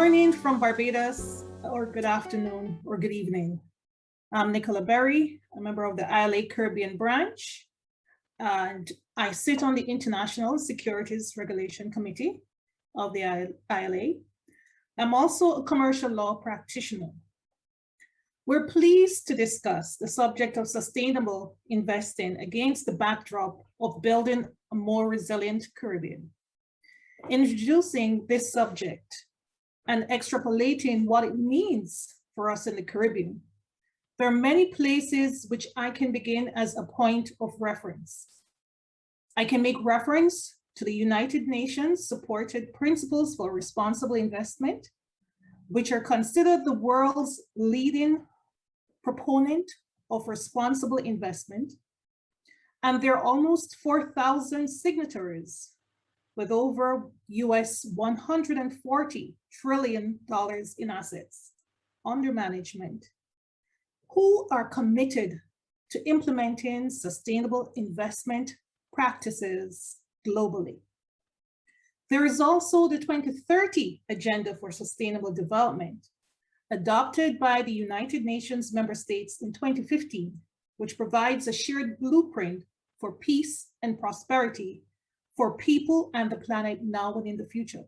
morning from Barbados, or good afternoon, or good evening. I'm Nicola, a member of the ILA Caribbean branch, and I sit on the International Securities Regulation Committee of the ILA. I'm also a commercial law practitioner. We're pleased to discuss the subject of sustainable investing against the backdrop of building a more resilient Caribbean. Introducing this subject and extrapolating what it means for us in the Caribbean, there are many places which I can begin as a point of reference. I can make reference to the United Nations supported principles for responsible investment, which are considered the world's leading proponent of responsible investment. And there are almost 4,000 signatories with over US $140 trillion in assets under management, who are committed to implementing sustainable investment practices globally. There is also the 2030 Agenda for Sustainable Development, adopted by the United Nations member states in 2015, which provides a shared blueprint for peace and prosperity for people and the planet now and in the future.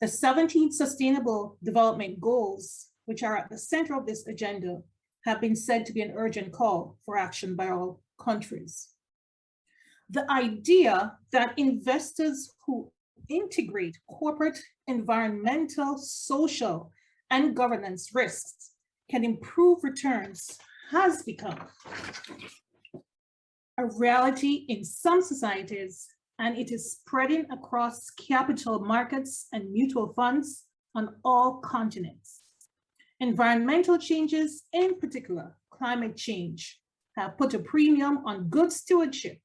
The 17 Sustainable Development Goals, which are at the center of this agenda, have been said to be an urgent call for action by all countries. The idea that investors who integrate corporate, environmental, social, and governance risks can improve returns has become a reality in some societies, and it is spreading across capital markets and mutual funds on all continents. Environmental changes, in particular climate change, have put a premium on good stewardship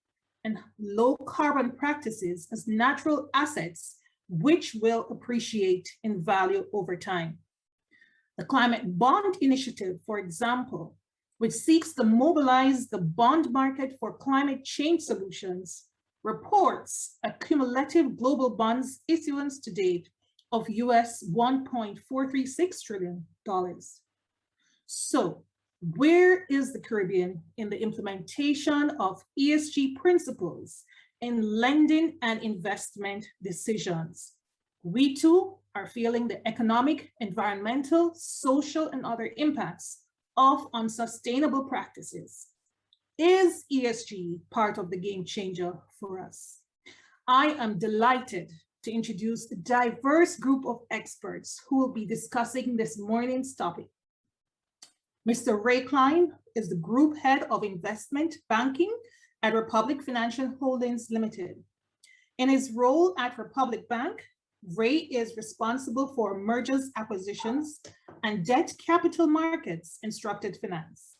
and low carbon practices as natural assets, which will appreciate in value over time. The Climate Bond Initiative, for example, which seeks to mobilize the bond market for climate change solutions, reports a cumulative global bonds issuance to date of US $1.436 trillion. So where is the Caribbean in the implementation of ESG principles in lending and investment decisions? We too are feeling the economic, environmental, social, and other impacts of unsustainable practices. Is ESG part of the game changer for us? I am delighted to introduce a diverse group of experts who will be discussing this morning's topic. Mr. Ray Klien is the Group Head of Investment Banking at Republic Financial Holdings Limited. In his role at Republic Bank, Ray is responsible for mergers, acquisitions, and debt capital markets and structured finance.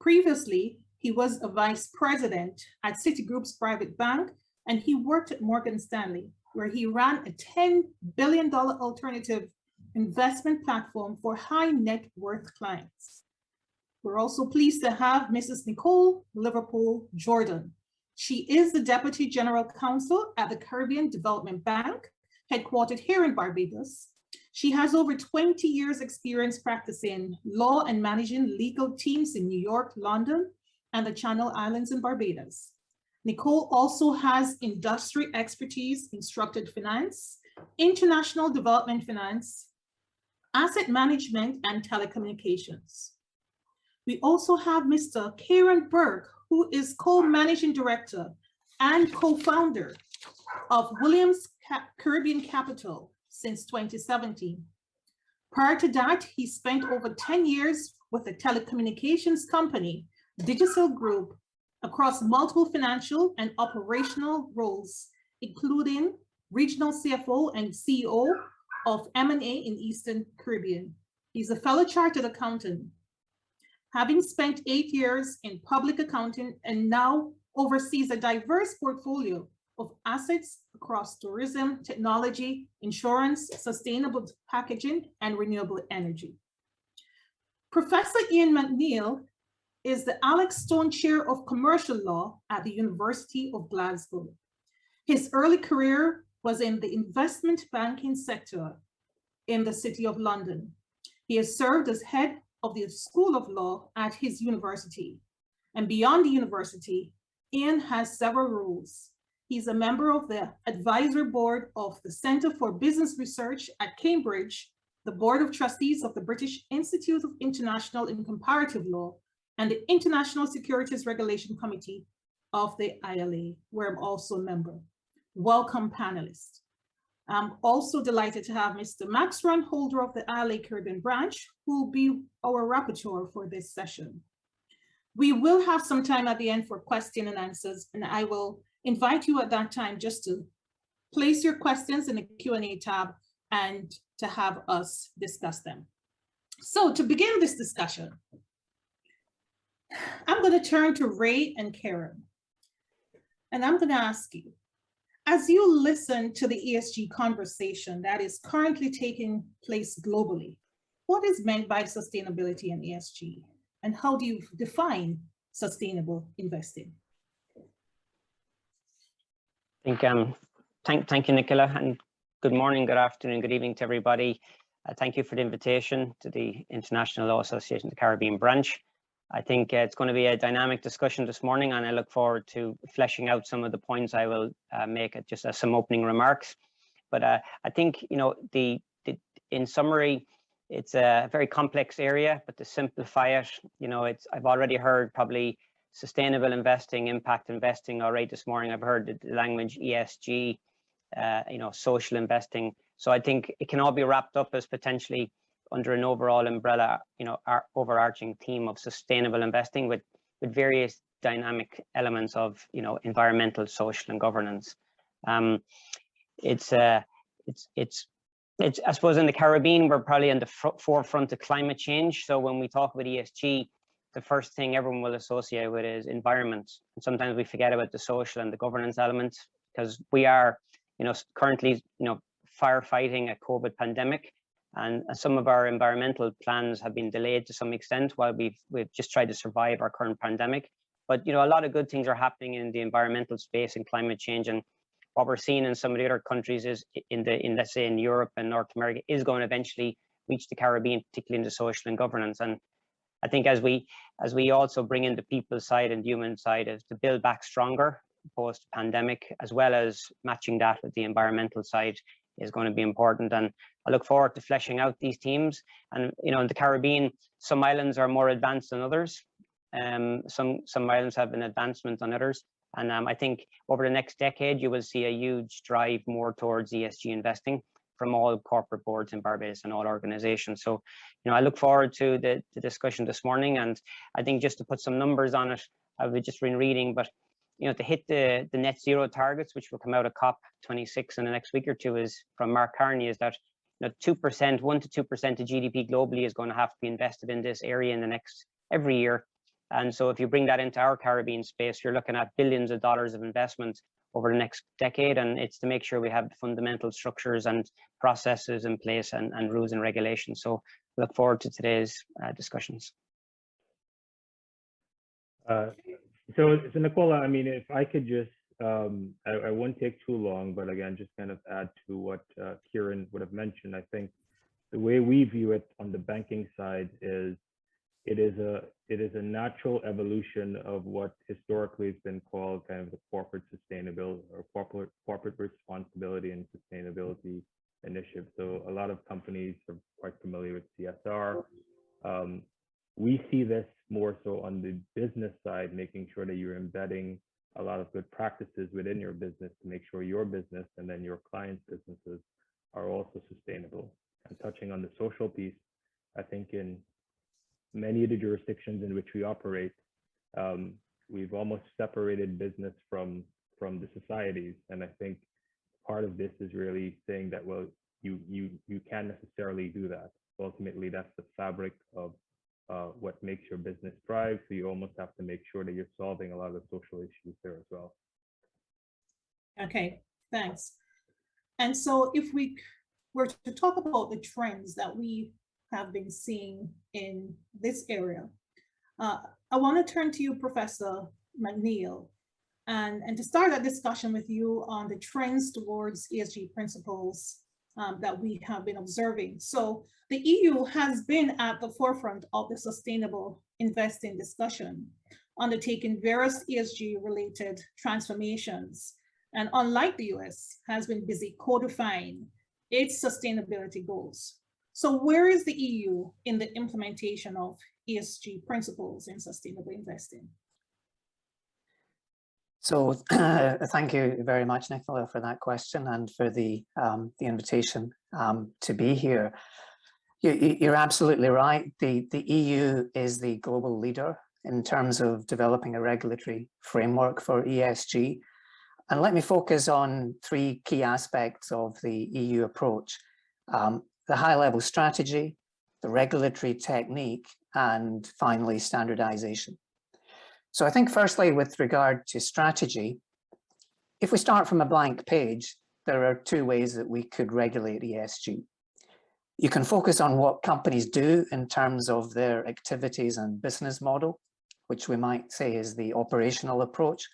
Previously, he was a vice president at Citigroup's private bank, and he worked at Morgan Stanley, where he ran a $10 billion alternative investment platform for high net worth clients. We're also pleased to have Mrs. Nicole Liverpool-Jordan. She is the Deputy General Counsel at the Caribbean Development Bank, headquartered here in Barbados. She has over 20 years experience practicing law and managing legal teams in New York, London, and the Channel Islands in Barbados. Nicole also has industry expertise in structured finance, international development finance, asset management, and telecommunications. We also have Mr. Ciarán Burke, who is co-managing director and co-founder of Williams Caribbean Capital since 2017. Prior to that, he spent over 10 years with a telecommunications company, Digital Group, across multiple financial and operational roles, including regional CFO and CEO of M&A in Eastern Caribbean. He's a fellow chartered accountant, having spent 8 years in public accounting and now oversees a diverse portfolio of assets across tourism, technology, insurance, sustainable packaging, and renewable energy. Professor Iain MacNeil is the Alex Stone Chair of Commercial Law at the University of Glasgow. His early career was in the investment banking sector. in the City of London. He has served as head of the School of Law at his university. And beyond the university, Iain has several roles. He's a member of the advisory board of the Centre for Business Research at Cambridge, the Board of Trustees of the British Institute of International and Comparative Law, and the International Securities Regulation Committee of the ILA, where I'm also a member. Welcome, panelists. I'm also delighted to have Mr. Ciarán, holder of the ILA Caribbean branch, who will be our rapporteur for this session. We will have some time at the end for question and answers, and I will invite you at that time just to place your questions in the Q&A tab and to have us discuss them. So to begin this discussion, I'm going to turn to Ray and Ciarán, and I'm going to ask you, as you listen to the ESG conversation that is currently taking place globally, what is meant by sustainability and ESG? And how do you define sustainable investing? Thank you, Nicola, and good morning, good afternoon, good evening to everybody. Thank you for the invitation to the International Law Association of the Caribbean branch. I think it's going to be a dynamic discussion this morning, and I look forward to fleshing out some of the points I will make just as some opening remarks. But I think, you know, in summary, it's a very complex area, but to simplify it, you know, I've already heard probably sustainable investing, impact investing already this morning. I've heard the language ESG, you know, social investing. So I think it can all be wrapped up as potentially under an overall umbrella, you know, our overarching theme of sustainable investing with various dynamic elements of, you know, environmental, social, and governance. I suppose in the Caribbean, we're probably in the forefront of climate change. So when we talk about ESG, the first thing everyone will associate with is environment. And sometimes we forget about the social and the governance elements, because we are, you know, currently, you know, firefighting a COVID pandemic. And some of our environmental plans have been delayed to some extent while we've just tried to survive our current pandemic. But, you know, a lot of good things are happening in the environmental space and climate change. And what we're seeing in some of the other countries is let's say in Europe and North America is going to eventually reach the Caribbean, particularly in the social and governance. And I think as we also bring in the people side and human side is to build back stronger post pandemic, as well as matching that with the environmental side is going to be important. And I look forward to fleshing out these teams. And, you know, in the Caribbean, some islands are more advanced than others. Some islands have an advancement on others. And I think over the next decade, you will see a huge drive more towards ESG investing from all corporate boards in Barbados and all organizations. So, you know, I look forward to the discussion this morning. And I think just to put some numbers on it, I've just been reading, but, you know, to hit the net zero targets, which will come out of COP26 in the next week or two, is from Mark Carney, is that, you know, 1 to 2% of GDP globally is going to have to be invested in this area in the next every year. And so if you bring that into our Caribbean space, you're looking at billions of dollars of investment over the next decade. And it's to make sure we have the fundamental structures and processes in place and rules and regulations. So I look forward to today's discussions. So Nicola, I mean, if I could just, I won't take too long, but again, just kind of add to what Ciarán would have mentioned. I think the way we view it on the banking side is it is a natural evolution of what historically has been called kind of the corporate sustainability or corporate responsibility and sustainability initiative. So a lot of companies are quite familiar with CSR. We see this more so on the business side, making sure that you're embedding a lot of good practices within your business to make sure your business and then your clients' businesses are also sustainable. And touching on the social piece, I think in many of the jurisdictions in which we operate, we've almost separated business from the societies. And I think part of this is really saying that, well, you can't necessarily do that. Ultimately, that's the fabric of what makes your business thrive. So you almost have to make sure that you're solving a lot of the social issues there as well. Okay, thanks. And so if we were to talk about the trends that we have been seeing in this area, I want to turn to you, Professor MacNeil, and to start a discussion with you on the trends towards ESG principles that we have been observing. So the EU has been at the forefront of the sustainable investing discussion, undertaking various ESG-related transformations, and unlike the US, has been busy codifying its sustainability goals. So where is the EU in the implementation of ESG principles in sustainable investing? So thank you very much, Nicola, for that question and for the invitation to be here. You're absolutely right. The EU is the global leader in terms of developing a regulatory framework for ESG. And let me focus on three key aspects of the EU approach: the high-level strategy, the regulatory technique, and finally, standardization. So I think firstly, with regard to strategy, if we start from a blank page, there are two ways that we could regulate ESG. You can focus on what companies do in terms of their activities and business model, which we might say is the operational approach,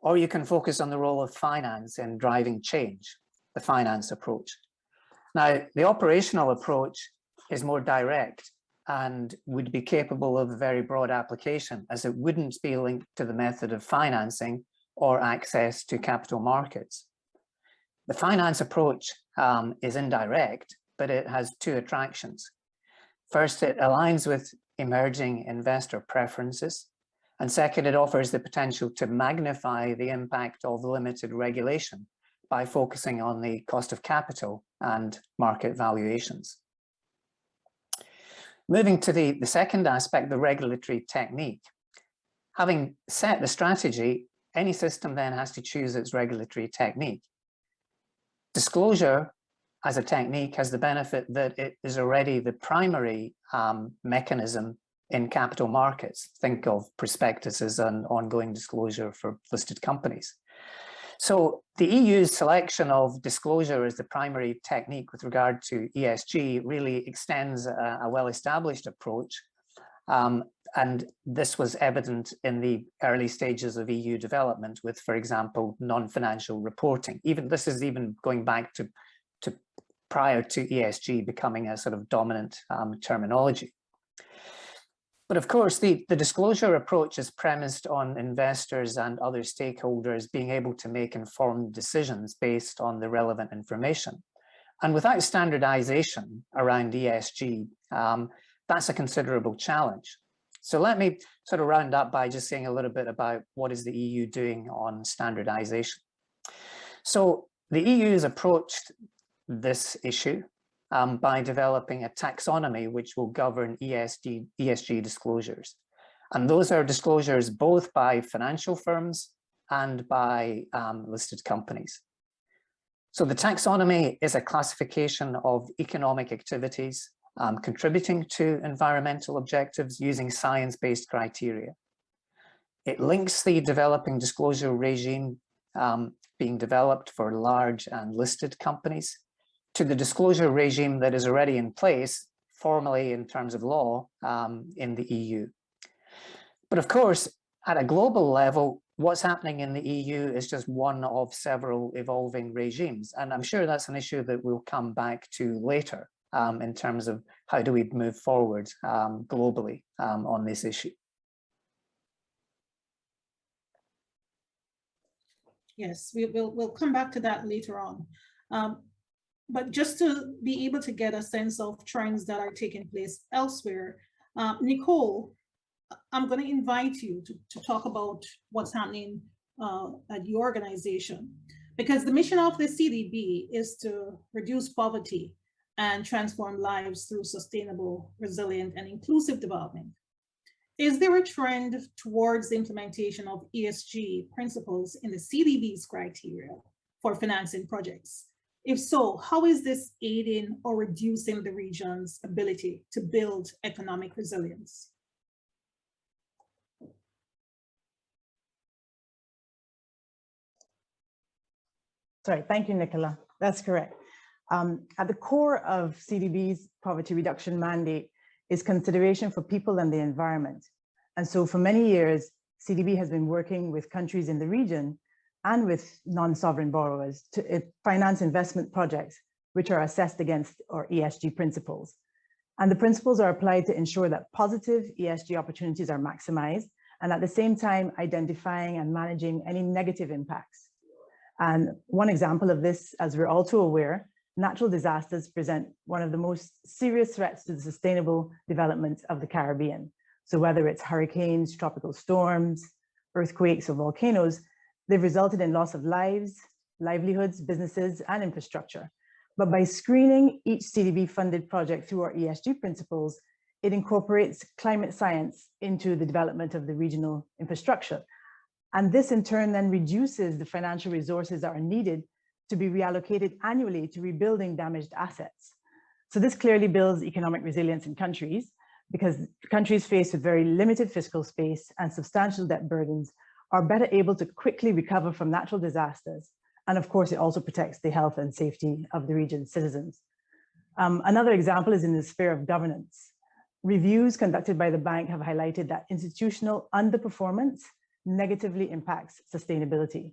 or you can focus on the role of finance in driving change, the finance approach. Now, the operational approach is more direct and would be capable of a very broad application, as it wouldn't be linked to the method of financing or access to capital markets. The finance approach is indirect, but it has two attractions. First, it aligns with emerging investor preferences. And second, it offers the potential to magnify the impact of limited regulation by focusing on the cost of capital and market valuations. Moving to the second aspect, the regulatory technique. Having set the strategy, any system then has to choose its regulatory technique. Disclosure as a technique has the benefit that it is already the primary mechanism in capital markets. Think of prospectuses and ongoing disclosure for listed companies. So the EU's selection of disclosure as the primary technique with regard to ESG really extends a well-established approach. And this was evident in the early stages of EU development with, for example, non-financial reporting. This is even going back to prior to ESG becoming a sort of dominant terminology. But of course, the disclosure approach is premised on investors and other stakeholders being able to make informed decisions based on the relevant information. And without standardization around ESG, that's a considerable challenge. So let me sort of round up by just saying a little bit about what is the EU doing on standardization. So the EU has approached this issue by developing a taxonomy which will govern ESG disclosures. And those are disclosures both by financial firms and by listed companies. So the taxonomy is a classification of economic activities contributing to environmental objectives using science-based criteria. It links the developing disclosure regime being developed for large and listed companies to the disclosure regime that is already in place formally in terms of law in the EU. But of course, at a global level, what's happening in the EU is just one of several evolving regimes. And I'm sure that's an issue that we'll come back to later in terms of how do we move forward globally on this issue. Yes, we'll come back to that later on. But just to be able to get a sense of trends that are taking place elsewhere, Nicole, I'm going to invite you to talk about what's happening at your organization, because the mission of the CDB is to reduce poverty and transform lives through sustainable, resilient, and inclusive development. Is there a trend towards the implementation of ESG principles in the CDB's criteria for financing projects? If so, how is this aiding or reducing the region's ability to build economic resilience? Sorry, thank you, Nicola. That's correct. At the core of CDB's poverty reduction mandate is consideration for people and the environment. And so for many years, CDB has been working with countries in the region and with non-sovereign borrowers to finance investment projects which are assessed against our ESG principles. And the principles are applied to ensure that positive ESG opportunities are maximized, and at the same time, identifying and managing any negative impacts. And one example of this, as we're all too aware, natural disasters present one of the most serious threats to the sustainable development of the Caribbean. So whether it's hurricanes, tropical storms, earthquakes, or volcanoes, they've resulted in loss of lives, livelihoods, businesses, and infrastructure. But by screening each CDB-funded project through our ESG principles, it incorporates climate science into the development of the regional infrastructure. And this in turn then reduces the financial resources that are needed to be reallocated annually to rebuilding damaged assets. So this clearly builds economic resilience in countries, because countries faced with very limited fiscal space and substantial debt burdens are better able to quickly recover from natural disasters. And of course, it also protects the health and safety of the region's citizens. Another example is in the sphere of governance. Reviews conducted by the bank have highlighted that institutional underperformance negatively impacts sustainability.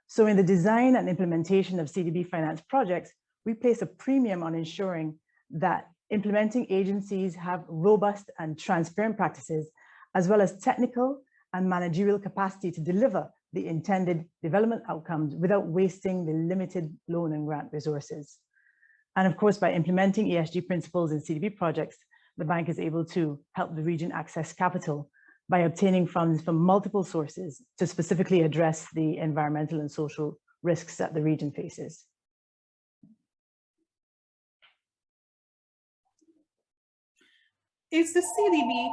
So in the design and implementation of CDB finance projects, we place a premium on ensuring that implementing agencies have robust and transparent practices, as well as technical and managerial capacity to deliver the intended development outcomes without wasting the limited loan and grant resources. And of course, by implementing ESG principles in CDB projects, the bank is able to help the region access capital by obtaining funds from multiple sources to specifically address the environmental and social risks that the region faces. Is the CDB,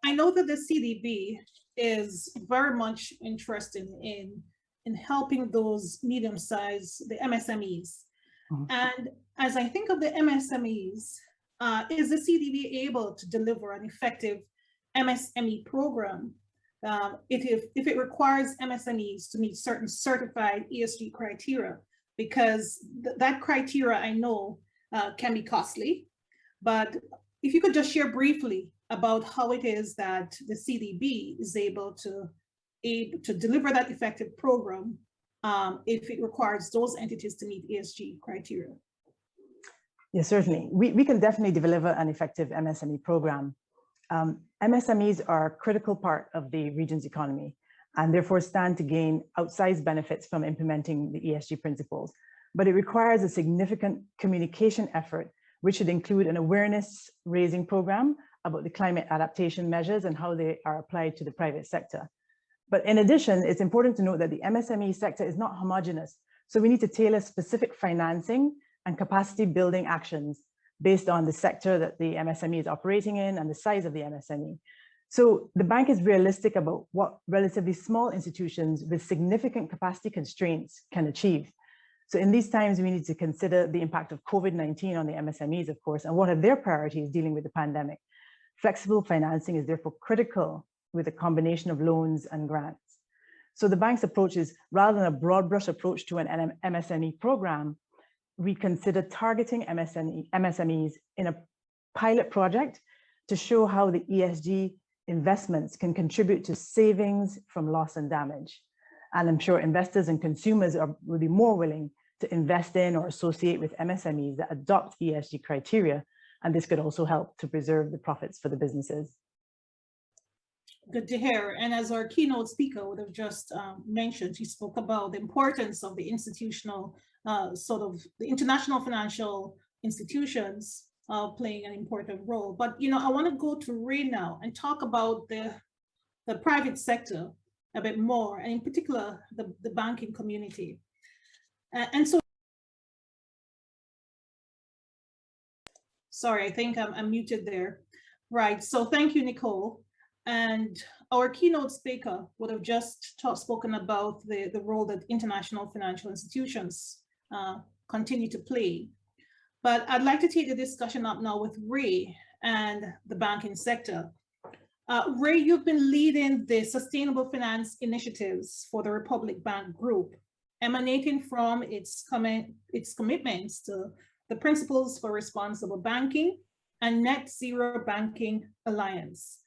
I know that the CDB is very much interested in helping those medium-sized, the MSMEs. And as I think of the MSMEs, is the CDB able to deliver an effective MSME program if it requires MSMEs to meet certain certified ESG criteria? Because that criteria I know can be costly, but if you could just share briefly about how it is that the CDB is able to deliver that effective program if it requires those entities to meet ESG criteria. Yes, certainly. We can definitely deliver an effective MSME program. MSMEs are a critical part of the region's economy and therefore stand to gain outsized benefits from implementing the ESG principles. But it requires a significant communication effort, which should include an awareness raising program about the climate adaptation measures and how they are applied to the private sector. But in addition, it's important to note that the MSME sector is not homogeneous. So we need to tailor specific financing and capacity building actions based on the sector that the MSME is operating in and the size of the MSME. So the bank is realistic about what relatively small institutions with significant capacity constraints can achieve. So in these times, we need to consider the impact of COVID-19 on the MSMEs, of course, and what are their priorities dealing with the pandemic. Flexible financing is therefore critical with a combination of loans and grants. So the bank's approach is, rather than a broad brush approach to an MSME program, we consider targeting MSMEs in a pilot project to show how the ESG investments can contribute to savings from loss and damage. And I'm sure investors and consumers will be more willing to invest in or associate with MSMEs that adopt ESG criteria. And this could also help to preserve the profits for the businesses. Good to hear. And as our keynote speaker would have just mentioned, he spoke about the importance of the institutional, the international financial institutions playing an important role. But, I want to go to Ray now and talk about the private sector a bit more, and in particular, the banking community. And so, sorry, I think I'm muted there. Right, so thank you, Nicole. And our keynote speaker would have just spoken about the role that international financial institutions continue to play. But I'd like to take the discussion up now with Ray and the banking sector. Ray, you've been leading the sustainable finance initiatives for the Republic Bank Group, emanating from its commitments to the Principles for Responsible Banking and Net Zero Banking Alliance.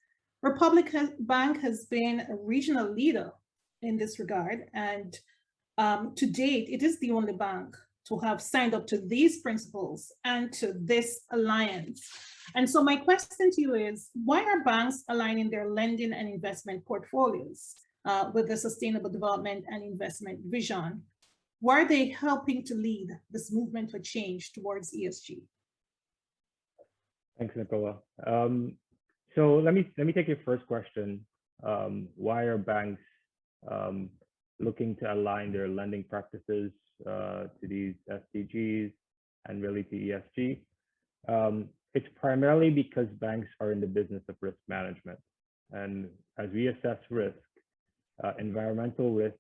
Republic Bank has been a regional leader in this regard, and to date, it is the only bank to have signed up to these principles and to this alliance. And so my question to you is, why are banks aligning their lending and investment portfolios with the sustainable development and investment vision? Why are they helping to lead this movement for change towards ESG? Thanks, Nicola. So let me take your first question. Why are banks looking to align their lending practices to these SDGs and really to ESG? It's primarily because banks are in the business of risk management. And as we assess risk, environmental risk,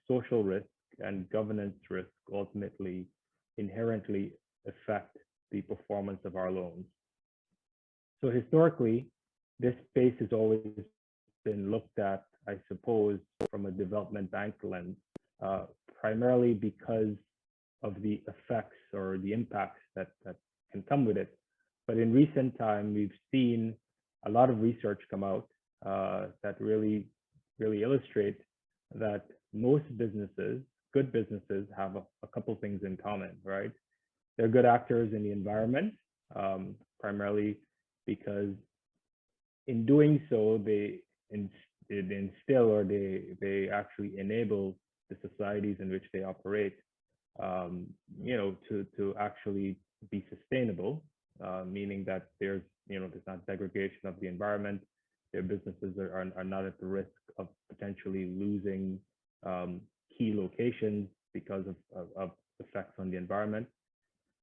social risk, and governance risk ultimately inherently affect the performance of our loans. So historically, this space has always been looked at, I suppose, from a development bank lens, primarily because of the effects or the impacts that can come with it. But in recent time, we've seen a lot of research come out that really illustrate that most businesses, good businesses, have a couple things in common, right? They're good actors in the environment, primarily because in doing so, they instill or they actually enable the societies in which they operate, to actually be sustainable, meaning that there's not degradation of the environment. Their businesses are not at the risk of potentially losing key locations because of effects on the environment.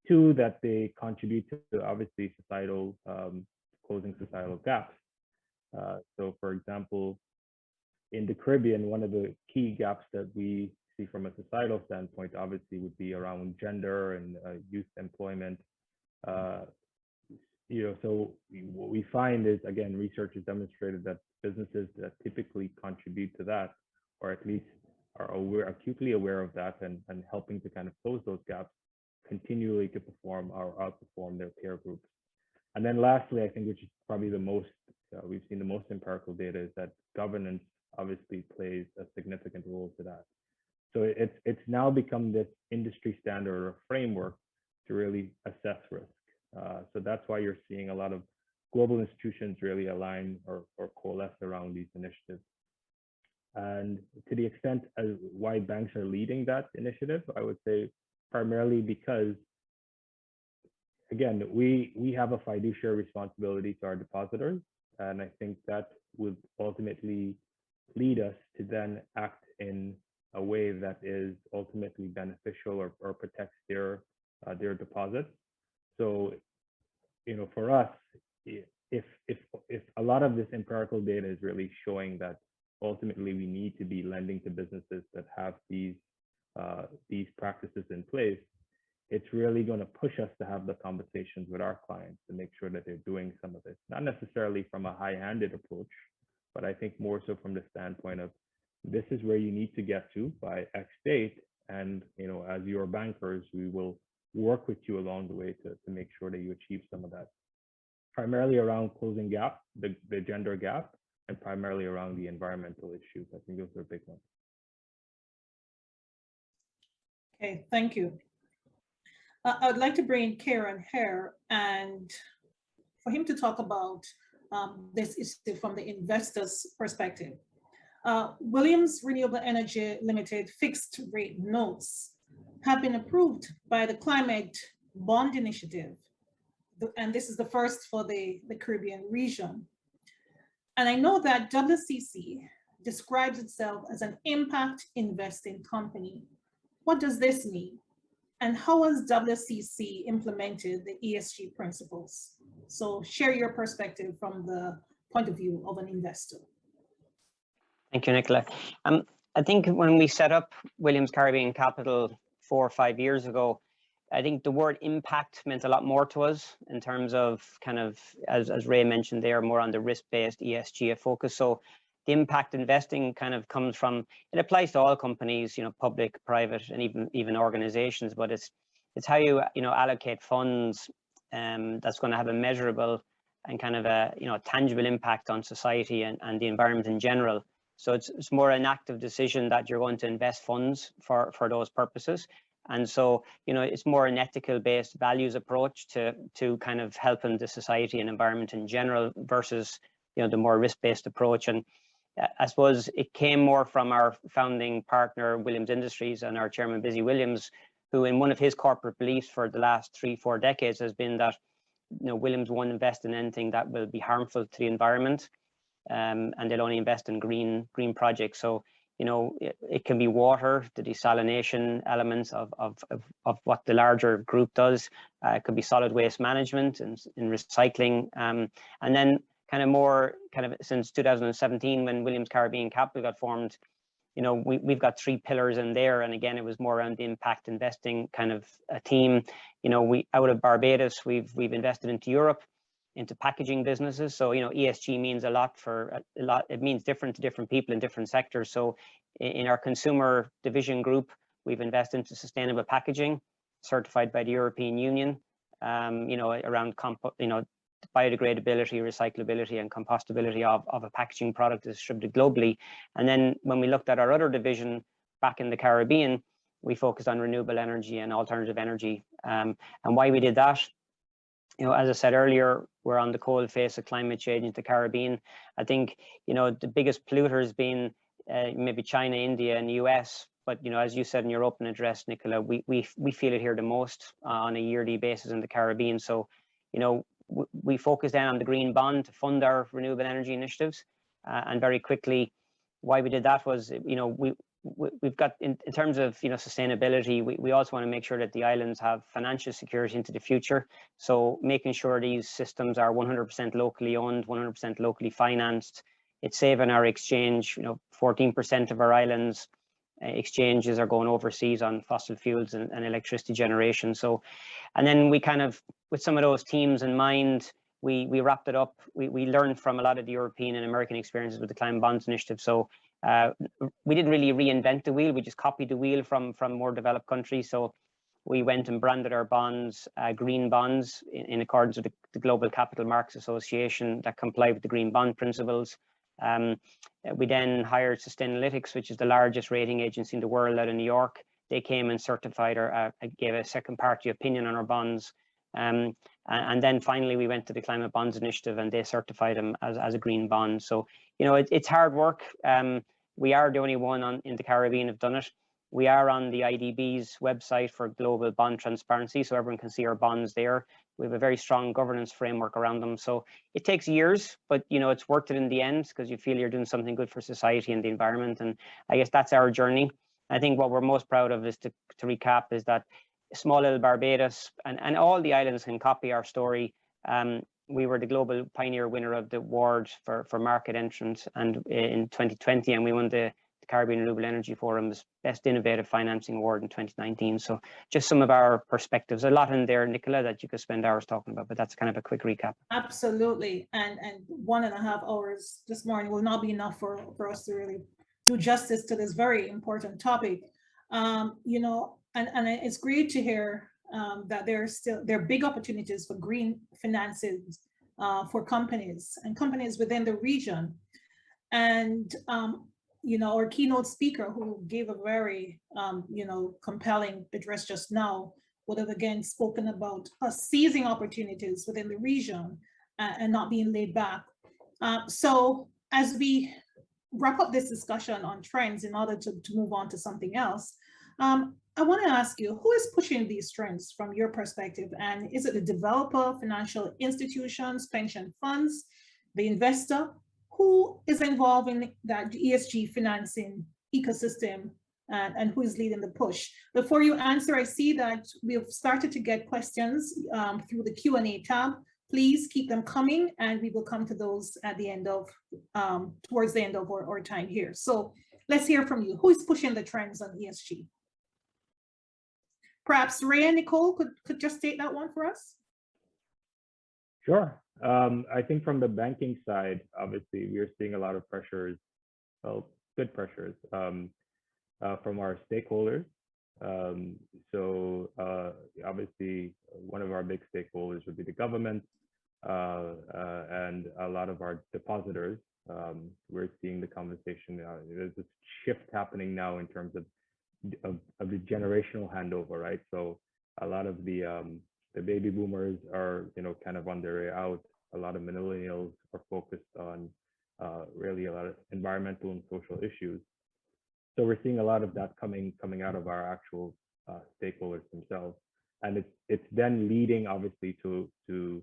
Two, that they contribute to obviously closing societal gaps. So for example, in the Caribbean, one of the key gaps that we see from a societal standpoint obviously would be around gender and youth employment. So what we find is, again, research has demonstrated that businesses that typically contribute to that, or at least are acutely aware of that and helping to kind of close those gaps, continually to perform or outperform their peer groups. And then lastly, I think, which is probably the most, we've seen the most empirical data, is that governance obviously plays a significant role to that. So it's now become this industry standard or framework to really assess risk. So that's why you're seeing a lot of global institutions really align or coalesce around these initiatives. And to the extent as why banks are leading that initiative, I would say primarily because, again, we have a fiduciary responsibility to our depositors. And I think that would ultimately lead us to then act in a way that is ultimately beneficial or protects their deposits. So, for us, if a lot of this empirical data is really showing that ultimately we need to be lending to businesses that have these practices in place, it's really going to push us to have the conversations with our clients to make sure that they're doing some of this, not necessarily from a high-handed approach, but I think more so from the standpoint of, this is where you need to get to by X date. And, as your bankers, we will work with you along the way to make sure that you achieve some of that, primarily around closing gap, the gender gap, and primarily around the environmental issues. I think those are big ones. Okay, thank you. I would like to bring in Ciarán here and for him to talk about this issue from the investor's perspective. Williams Renewable Energy Limited fixed rate notes have been approved by the Climate Bond Initiative. And this is the first for the Caribbean region. And I know that WCC describes itself as an impact investing company. What does this mean? And how has WCC implemented the ESG principles? So share your perspective from the point of view of an investor. Thank you, Nicola. I think when we set up Williams Caribbean Capital 4 or 5 years ago, I think the word impact meant a lot more to us in terms of kind of, as Ray mentioned there, more on the risk-based ESG focus. So the impact investing kind of comes from, it applies to all companies, public, private, and even organizations, but it's how you, allocate funds that's going to have a measurable and kind of a, tangible impact on society and the environment in general. So it's more an active decision that you're going to invest funds for those purposes. And so, you know, it's more an ethical based values approach to kind of helping the society and environment in general versus, you know, the more risk-based approach. And I suppose it came more from our founding partner, Williams Industries, and our chairman, Busy Williams, who in one of his corporate beliefs for the last 3-4 decades has been that, you know, Williams won't invest in anything that will be harmful to the environment, and they'll only invest in green projects. So, you know, it can be water, the desalination elements of what the larger group does. It could be solid waste management and in recycling, and then kind of since 2017 when Williams Caribbean Capital got formed, you know, we've got 3 pillars in there. And again, it was more around the impact investing kind of a team. You know, we out of Barbados, we've invested into Europe, into packaging businesses. So, you know, ESG means a lot. It means different to different people in different sectors. So in our consumer division group, we've invested into sustainable packaging, certified by the European Union, you know, around biodegradability, recyclability, and compostability of a packaging product distributed globally. And then when we looked at our other division back in the Caribbean, we focused on renewable energy and alternative energy. And why we did that, you know, as I said earlier, we're on the cold face of climate change in the Caribbean. I think, you know, the biggest polluters being maybe China, India, and the US. But, you know, as you said in your open address, Nicola, we feel it here the most on a yearly basis in the Caribbean. So, you know, we focused then on the green bond to fund our renewable energy initiatives. And very quickly, why we did that was, you know, we've got, in terms of, you know, sustainability, we also want to make sure that the islands have financial security into the future. So making sure these systems are 100% locally owned, 100% locally financed. It's saving our exchange, you know, 14% of our islands exchanges are going overseas on fossil fuels and electricity generation. So, and then we kind of, with some of those teams in mind, we wrapped it up. We learned from a lot of the European and American experiences with the Climate Bonds Initiative. So we didn't really reinvent the wheel. We just copied the wheel from more developed countries. So we went and branded our bonds green bonds in accordance with the Global Capital Markets Association that comply with the green bond principles. We then hired Sustainalytics, which is the largest rating agency in the world out of New York. They came and certified or gave a second party opinion on our bonds. And then finally, we went to the Climate Bonds Initiative and they certified them as a green bond. So, you know, it's hard work. We are the only one in the Caribbean have done it. We are on the IDB's website for global bond transparency, so everyone can see our bonds there. We have a very strong governance framework around them. So it takes years, but, you know, it's worth it in the end because you feel you're doing something good for society and the environment. And I guess that's our journey. I think what we're most proud of is to recap is that small little Barbados and all the islands can copy our story. We were the global pioneer winner of the award for market entrance and in 2020, and we won the Caribbean Renewable Energy Forum's Best Innovative Financing Award in 2019. So just some of our perspectives, a lot in there, Nicola, that you could spend hours talking about, but that's kind of a quick recap. Absolutely. And 1.5 hours this morning will not be enough for us to really do justice to this very important topic. You know, and it's great to hear that there are big opportunities for green finances for companies within the region. And you know, our keynote speaker who gave a very, you know, compelling address just now would have again spoken about us seizing opportunities within the region and not being laid back. So as we wrap up this discussion on trends in order to move on to something else, I want to ask you, who is pushing these trends from your perspective? And is it the developer, financial institutions, pension funds, the investor? Who is involved in that ESG financing ecosystem and who is leading the push? Before you answer, I see that we've started to get questions through the Q&A tab. Please keep them coming and we will come to those at the end of, towards the end of our time here. So let's hear from you. Who is pushing the trends on ESG? Perhaps Ray and Nicole could just take that one for us. Sure. I think from the banking side, obviously, we are seeing a lot of pressures, well, good pressures from our stakeholders. So obviously, one of our big stakeholders would be the government and a lot of our depositors. We're seeing the conversation. There's this shift happening now in terms of of the generational handover, right? So a lot of the baby boomers are, kind of on their way out. A lot of millennials are focused on really a lot of environmental and social issues. So we're seeing a lot of that coming out of our actual stakeholders themselves, and it's then leading obviously to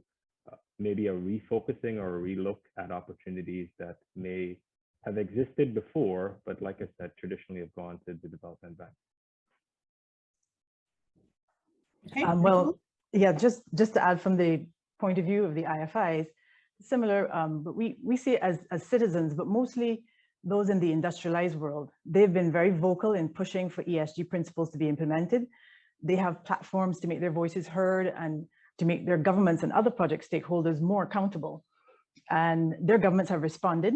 maybe a refocusing or a relook at opportunities that may have existed before, but like I said, traditionally have gone to the development bank. Okay. Well, yeah, just to add from the point of view of the IFIs, similar, but we see it as citizens, but mostly those in the industrialized world. They've been very vocal in pushing for ESG principles to be implemented. They have platforms to make their voices heard and to make their governments and other project stakeholders more accountable. And their governments have responded.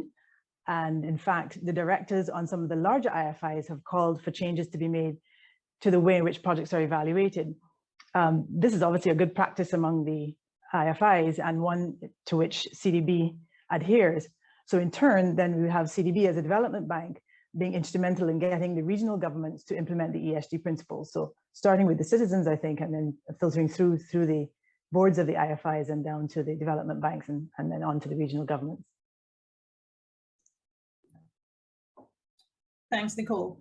And in fact, the directors on some of the larger IFIs have called for changes to be made to the way in which projects are evaluated. This is obviously a good practice among the IFIs and one to which CDB adheres. So in turn, then we have CDB as a development bank being instrumental in getting the regional governments to implement the ESG principles. So starting with the citizens, I think, and then filtering through the boards of the IFIs and down to the development banks and then on to the regional governments. Thanks, Nicole.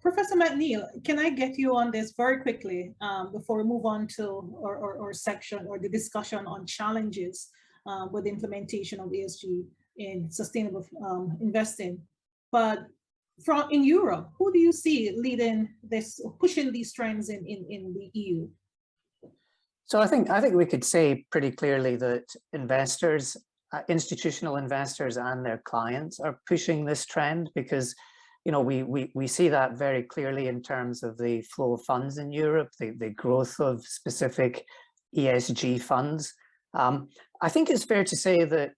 Professor MacNeil, can I get you on this very quickly before we move on to our section or the discussion on challenges with the implementation of ESG in sustainable investing? But in Europe, who do you see leading this, pushing these trends in the EU? So I think we could say pretty clearly that investors, institutional investors and their clients are pushing this trend because we see that very clearly in terms of the flow of funds in Europe, the growth of specific ESG funds. I think it's fair to say that,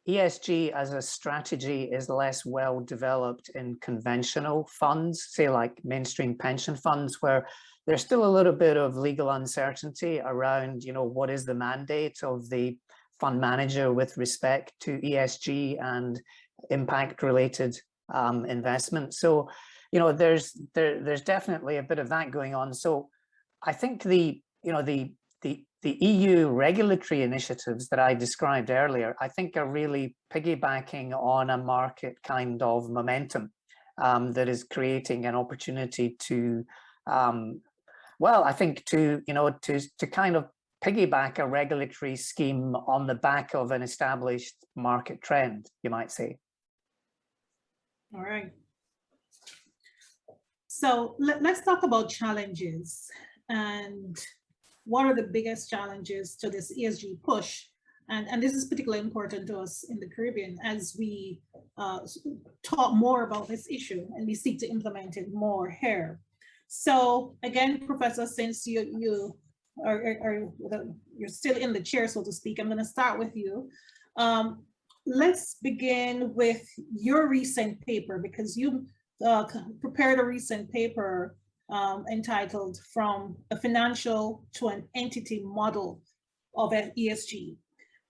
ESG as a strategy is less well developed in conventional funds, say like mainstream pension funds, where there's still a little bit of legal uncertainty around, what is the mandate of the fund manager with respect to ESG and impact related investment. So, there's definitely a bit of that going on. So I think the EU regulatory initiatives that I described earlier, I think are really piggybacking on a market kind of momentum that is creating an opportunity to, well, I think to kind of piggyback a regulatory scheme on the back of an established market trend, you might say. All right. So let's talk about challenges and what are the biggest challenges to this ESG push? And this is particularly important to us in the Caribbean as we talk more about this issue and we seek to implement it more here. So again, Professor, since you're still in the chair, so to speak, I'm going to start with you. Let's begin with your recent paper, because you prepared a recent paper entitled From a Financial to an Entity Model of ESG.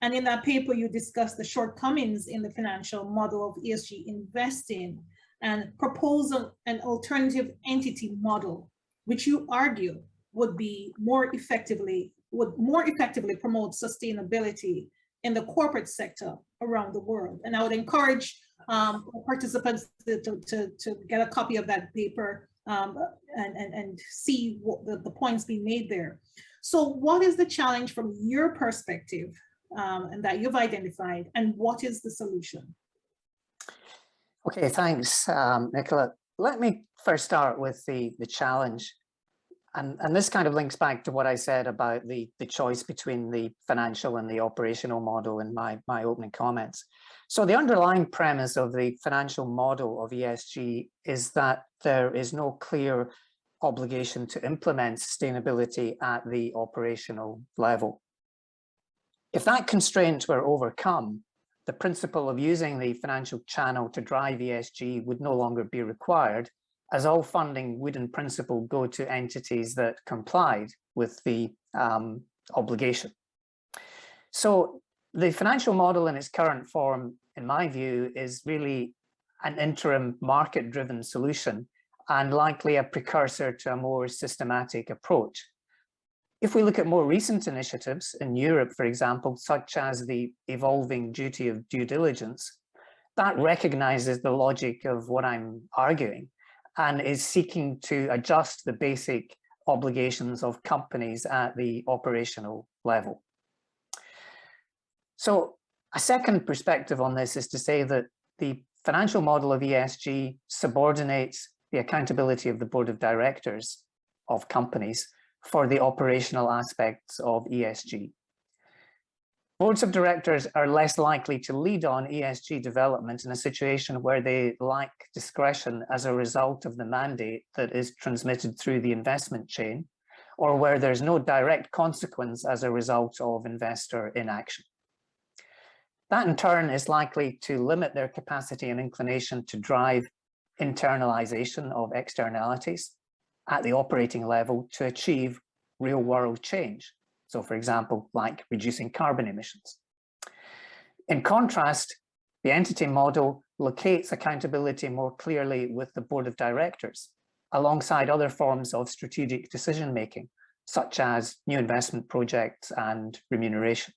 And in that paper, you discussed the shortcomings in the financial model of ESG investing and propose an alternative entity model, which you argue would more effectively promote sustainability in the corporate sector around the world. And I would encourage participants to get a copy of that paper and see what the points being made there. So what is the challenge from your perspective and that you've identified, and what is the solution? Okay, thanks, Nicola. Let me first start with the challenge. And this kind of links back to what I said about the choice between the financial and the operational model in my opening comments. So the underlying premise of the financial model of ESG is that there is no clear obligation to implement sustainability at the operational level. If that constraint were overcome, the principle of using the financial channel to drive ESG would no longer be required, as all funding would in principle go to entities that complied with the obligation. So the financial model in its current form, in my view, is really an interim market-driven solution and likely a precursor to a more systematic approach. If we look at more recent initiatives in Europe, for example, such as the evolving duty of due diligence, that recognizes the logic of what I'm arguing and is seeking to adjust the basic obligations of companies at the operational level. So a second perspective on this is to say that the financial model of ESG subordinates the accountability of the board of directors of companies for the operational aspects of ESG. Boards of directors are less likely to lead on ESG development in a situation where they lack discretion as a result of the mandate that is transmitted through the investment chain, or where there's no direct consequence as a result of investor inaction. That in turn is likely to limit their capacity and inclination to drive internalization of externalities at the operating level to achieve real world change. So for example, like reducing carbon emissions. In contrast, the entity model locates accountability more clearly with the board of directors, alongside other forms of strategic decision-making, such as new investment projects and remuneration.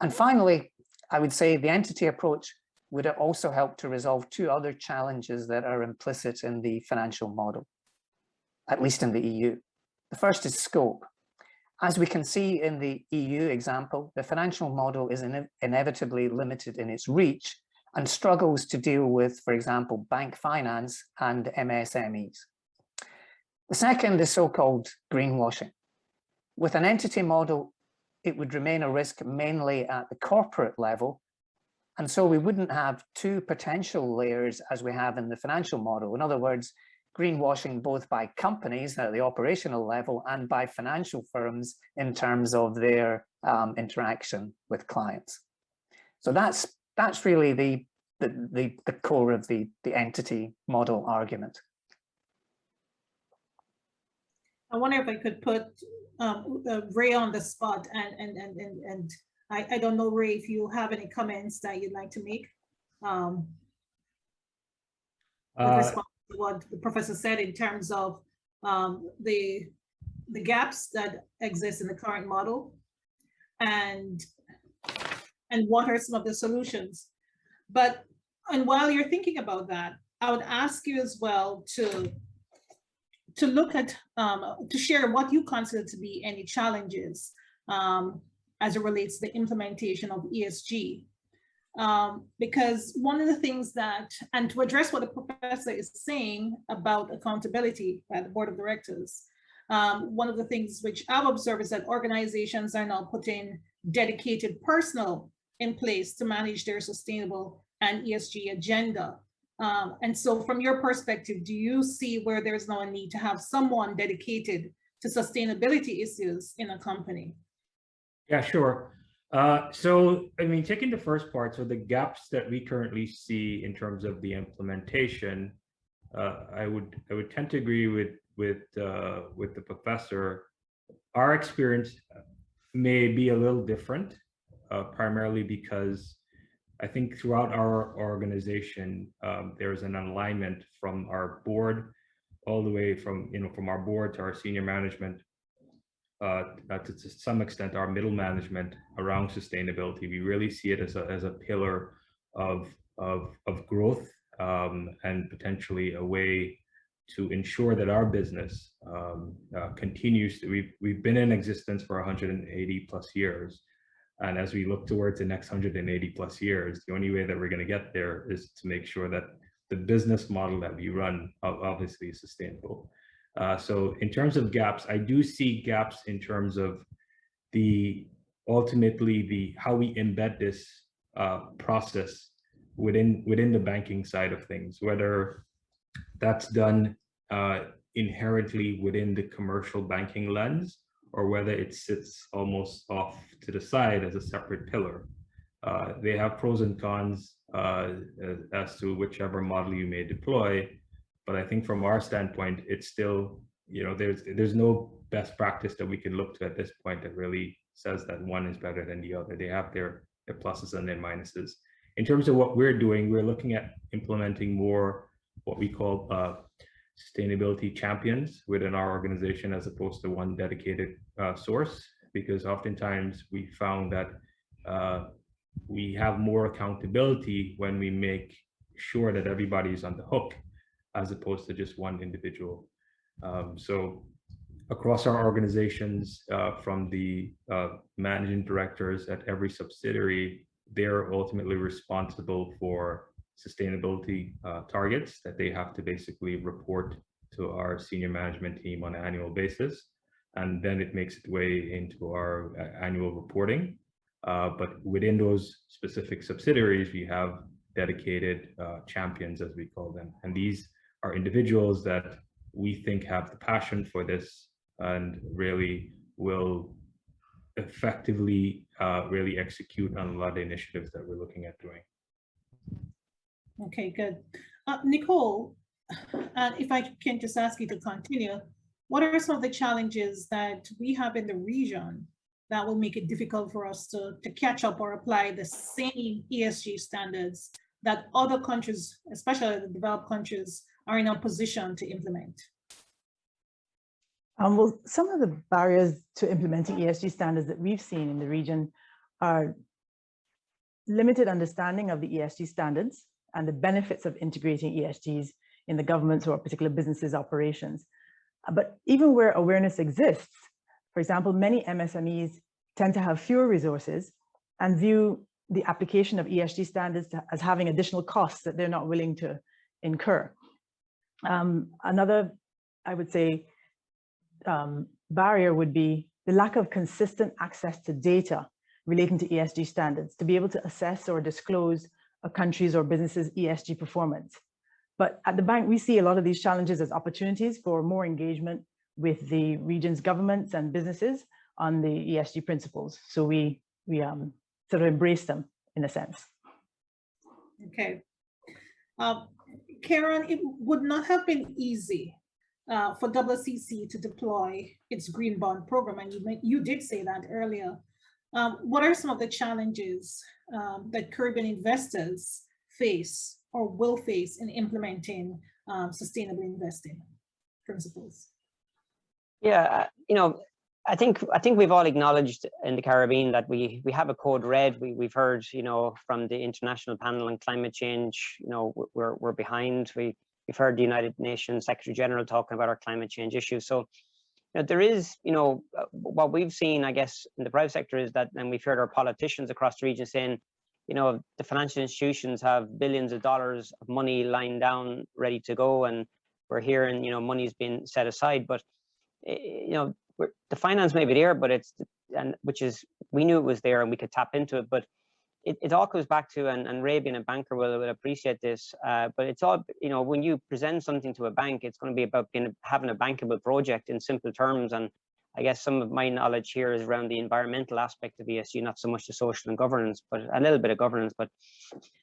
And finally, I would say the entity approach would also help to resolve two other challenges that are implicit in the financial model, at least in the EU. The first is scope. As we can see in the EU example, the financial model is inevitably limited in its reach and struggles to deal with, for example, bank finance and MSMEs. The second is so-called greenwashing. With an entity model, it would remain a risk mainly at the corporate level, and so we wouldn't have two potential layers as we have in the financial model. In other words, greenwashing both by companies at the operational level and by financial firms in terms of their interaction with clients. So that's really the core of the entity model argument. I wonder if I could put Ray on the spot, and I don't know, Ray, if you have any comments that you'd like to make. What the professor said in terms of the gaps that exist in the current model, and what are some of the solutions. And while you're thinking about that, I would ask you as well to look at, to share what you consider to be any challenges as it relates to the implementation of ESG. Because one of the things that, and to address what the professor is saying about accountability by the board of directors, one of the things which I've observed is that organizations are now putting dedicated personnel in place to manage their sustainable and ESG agenda. And so from your perspective, do you see where there's now a need to have someone dedicated to sustainability issues in a company? Yeah, sure. So, I mean, taking the first part, so the gaps that we currently see in terms of the implementation, I would tend to agree with the professor. Our experience may be a little different, primarily because I think throughout our organization, there's an alignment from our board all the way from our board to our senior management, to some extent our middle management around sustainability. We really see it as a pillar of growth, and potentially a way to ensure that our business continues to. We've been in existence for 180 plus years, and as we look towards the next 180 plus years, the only way that we're going to get there is to make sure that the business model that we run obviously is sustainable. So in terms of gaps, I do see gaps in terms of ultimately how we embed this process within the banking side of things, whether that's done inherently within the commercial banking lens, or whether it sits almost off to the side as a separate pillar. They have pros and cons as to whichever model you may deploy. But I think from our standpoint, it's still, there's no best practice that we can look to at this point that really says that one is better than the other. They have their pluses and their minuses. In terms of what we're doing, we're looking at implementing more what we call sustainability champions within our organization, as opposed to one dedicated source, because oftentimes we found that we have more accountability when we make sure that everybody's on the hook, as opposed to just one individual. So across our organizations, from the managing directors at every subsidiary, they're ultimately responsible for sustainability targets that they have to basically report to our senior management team on an annual basis. And then it makes its way into our annual reporting. But within those specific subsidiaries, we have dedicated champions, as we call them. And these are individuals that we think have the passion for this and really will effectively really execute on a lot of the initiatives that we're looking at doing. Okay, good. Nicole, if I can just ask you to continue, what are some of the challenges that we have in the region that will make it difficult for us to catch up or apply the same ESG standards that other countries, especially the developed countries, are in a position to implement? Well, some of the barriers to implementing ESG standards that we've seen in the region are limited understanding of the ESG standards and the benefits of integrating ESGs in the government's or particular businesses' operations. But even where awareness exists, for example, many MSMEs tend to have fewer resources and view the application of ESG standards as having additional costs that they're not willing to incur. Another, I would say, barrier would be the lack of consistent access to data relating to ESG standards to be able to assess or disclose a country's or business's ESG performance. But at the bank, we see a lot of these challenges as opportunities for more engagement with the region's governments and businesses on the ESG principles. So we sort of embrace them in a sense. Okay. Ciarán, it would not have been easy for WCC to deploy its green bond program, and you did say that earlier. What are some of the challenges that Caribbean investors face or will face in implementing sustainable investing principles? Yeah, I think we've all acknowledged in the Caribbean that we have a code red. We've heard, from the International Panel on Climate Change, we're behind. We've heard the United Nations Secretary General talking about our climate change issues. So there is, what we've seen, I guess, in the private sector is that, and we've heard our politicians across the region saying, the financial institutions have billions of dollars of money lying down ready to go, and we're hearing, money's been set aside, but the finance may be there, but we knew it was there and we could tap into it, but it all goes back to, and Ray being a banker will appreciate this, but it's all, when you present something to a bank, it's going to be about having a bankable project in simple terms. And I guess some of my knowledge here is around the environmental aspect of ESG, not so much the social and governance, but a little bit of governance. But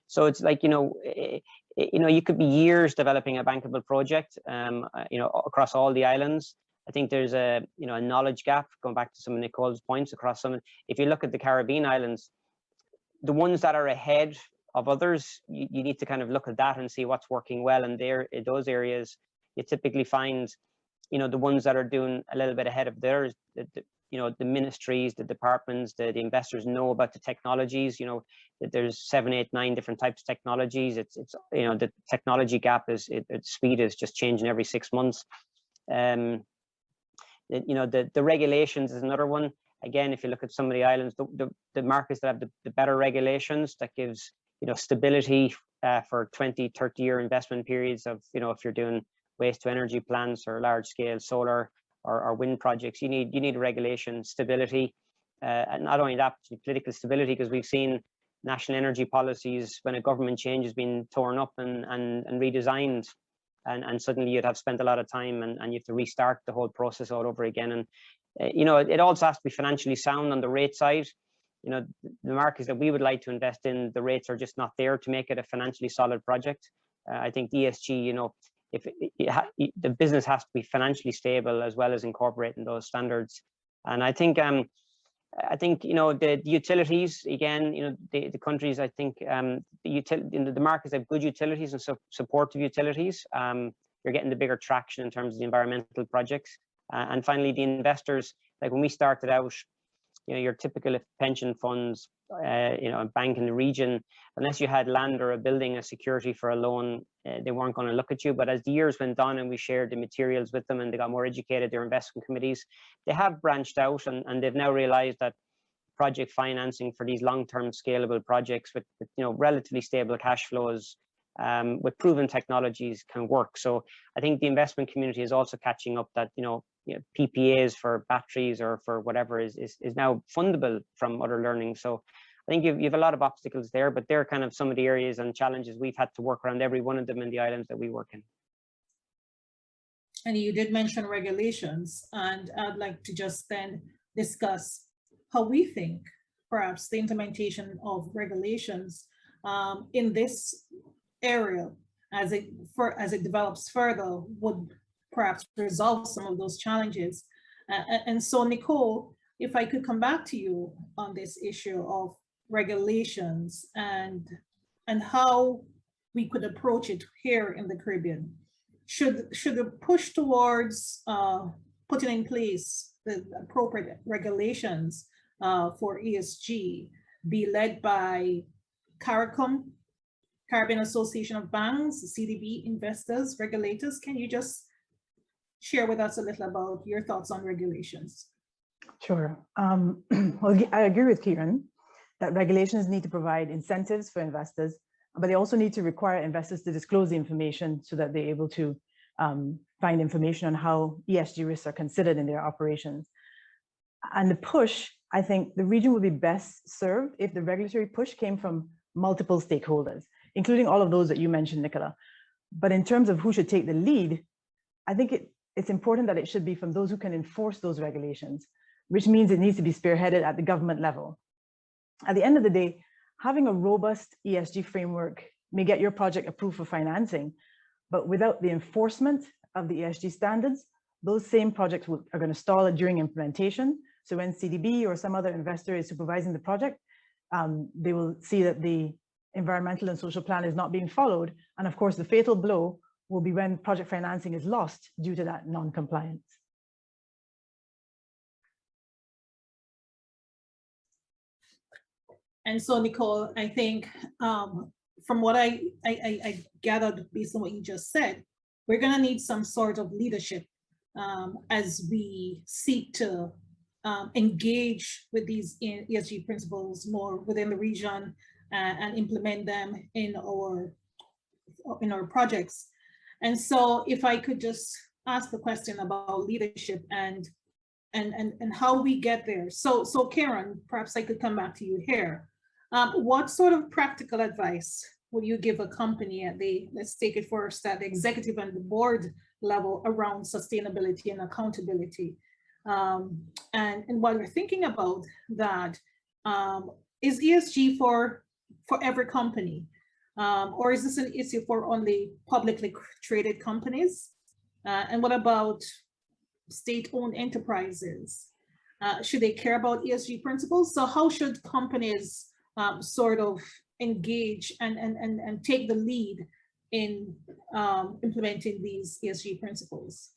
so it's like, you could be years developing a bankable project, across all the islands. I think there's a knowledge gap, going back to some of Nicole's points across some. If you look at the Caribbean islands, the ones that are ahead of others, you need to kind of look at that and see what's working well. And there, in those areas, you typically find, the ones that are doing a little bit ahead of theirs, the ministries, the departments, the investors know about the technologies, that there's 7, 8, 9 different types of technologies. It's the technology gap speed is just changing every 6 months. The regulations is another one. Again, if you look at some of the islands, the markets that have the better regulations, that gives, stability for 20, 30-year investment periods of, if you're doing waste to energy plants or large scale solar or wind projects, you need regulation stability. And not only that, political stability, because we've seen national energy policies when a government change has been torn up and redesigned, and suddenly you'd have spent a lot of time and you have to restart the whole process all over again. And it also has to be financially sound on the rate side. The markets that we would like to invest in, the rates are just not there to make it a financially solid project. I think ESG, if the business has to be financially stable as well as incorporating those standards. And I think I think, you know, the utilities, again, you know, the countries, I think, the markets have good utilities and supportive utilities. You're getting the bigger traction in terms of the environmental projects. And finally, the investors, like when we started out, you know, your typical pension funds, you know, a bank in the region, unless you had land or a building, a security for a loan, they weren't going to look at you. But as the years went on and we shared the materials with them and they got more educated, their investment committees, they have branched out and they've now realized that project financing for these long-term scalable projects with, you know, relatively stable cash flows, with proven technologies can work. So I think the investment community is also catching up that, you know, PPAs for batteries or for whatever is now fundable from other learning. So I think you have a lot of obstacles there, but they're kind of some of the areas and challenges we've had to work around, every one of them in the islands that we work in. And you did mention regulations, and I'd like to just then discuss how we think perhaps the implementation of regulations in this area as it develops further would perhaps resolve some of those challenges. And so, Nicole, if I could come back to you on this issue of regulations and how we could approach it here in the Caribbean. Should the push towards putting in place the appropriate regulations for ESG be led by CARICOM, Caribbean Association of Banks, CDB, investors, regulators? Can you just share with us a little about your thoughts on regulations? Sure. Well, I agree with Ciarán that regulations need to provide incentives for investors, but they also need to require investors to disclose the information so that they're able to find information on how ESG risks are considered in their operations. And the push, I think the region would be best served if the regulatory push came from multiple stakeholders, including all of those that you mentioned, Nicola. But in terms of who should take the lead, I think it's important that it should be from those who can enforce those regulations, which means it needs to be spearheaded at the government level. At the end of the day, having a robust ESG framework may get your project approved for financing, but without the enforcement of the ESG standards, those same projects are going to stall during implementation. So when CDB or some other investor is supervising the project, they will see that the environmental and social plan is not being followed. And of course, the fatal blow will be when project financing is lost due to that non-compliance. And so, Nicole, I think from what I gathered based on what you just said, we're going to need some sort of leadership as we seek to engage with these ESG principles more within the region and implement them in our projects. And so, if I could just ask the question about leadership and how we get there. So Ciarán, perhaps I could come back to you here. What sort of practical advice would you give a company at let's take it first, at the executive and the board level around sustainability and accountability? And while we're thinking about that, is ESG for every company? Or is this an issue for only publicly traded companies? And what about state-owned enterprises? Should they care about ESG principles? So how should companies sort of engage and take the lead in implementing these ESG principles?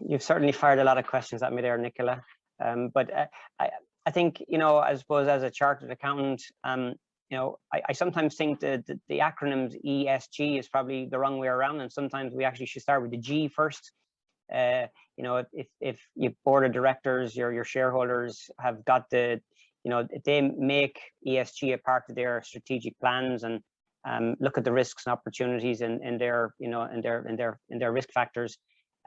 You've certainly fired a lot of questions at me there, Nicola. But I think, you know, I suppose as a chartered accountant, you know, I sometimes think that the acronyms ESG is probably the wrong way around, and sometimes we actually should start with the G first. You know, if your board of directors, your shareholders have got the, you know, they make ESG a part of their strategic plans and look at the risks and opportunities in their, you know, in their risk factors.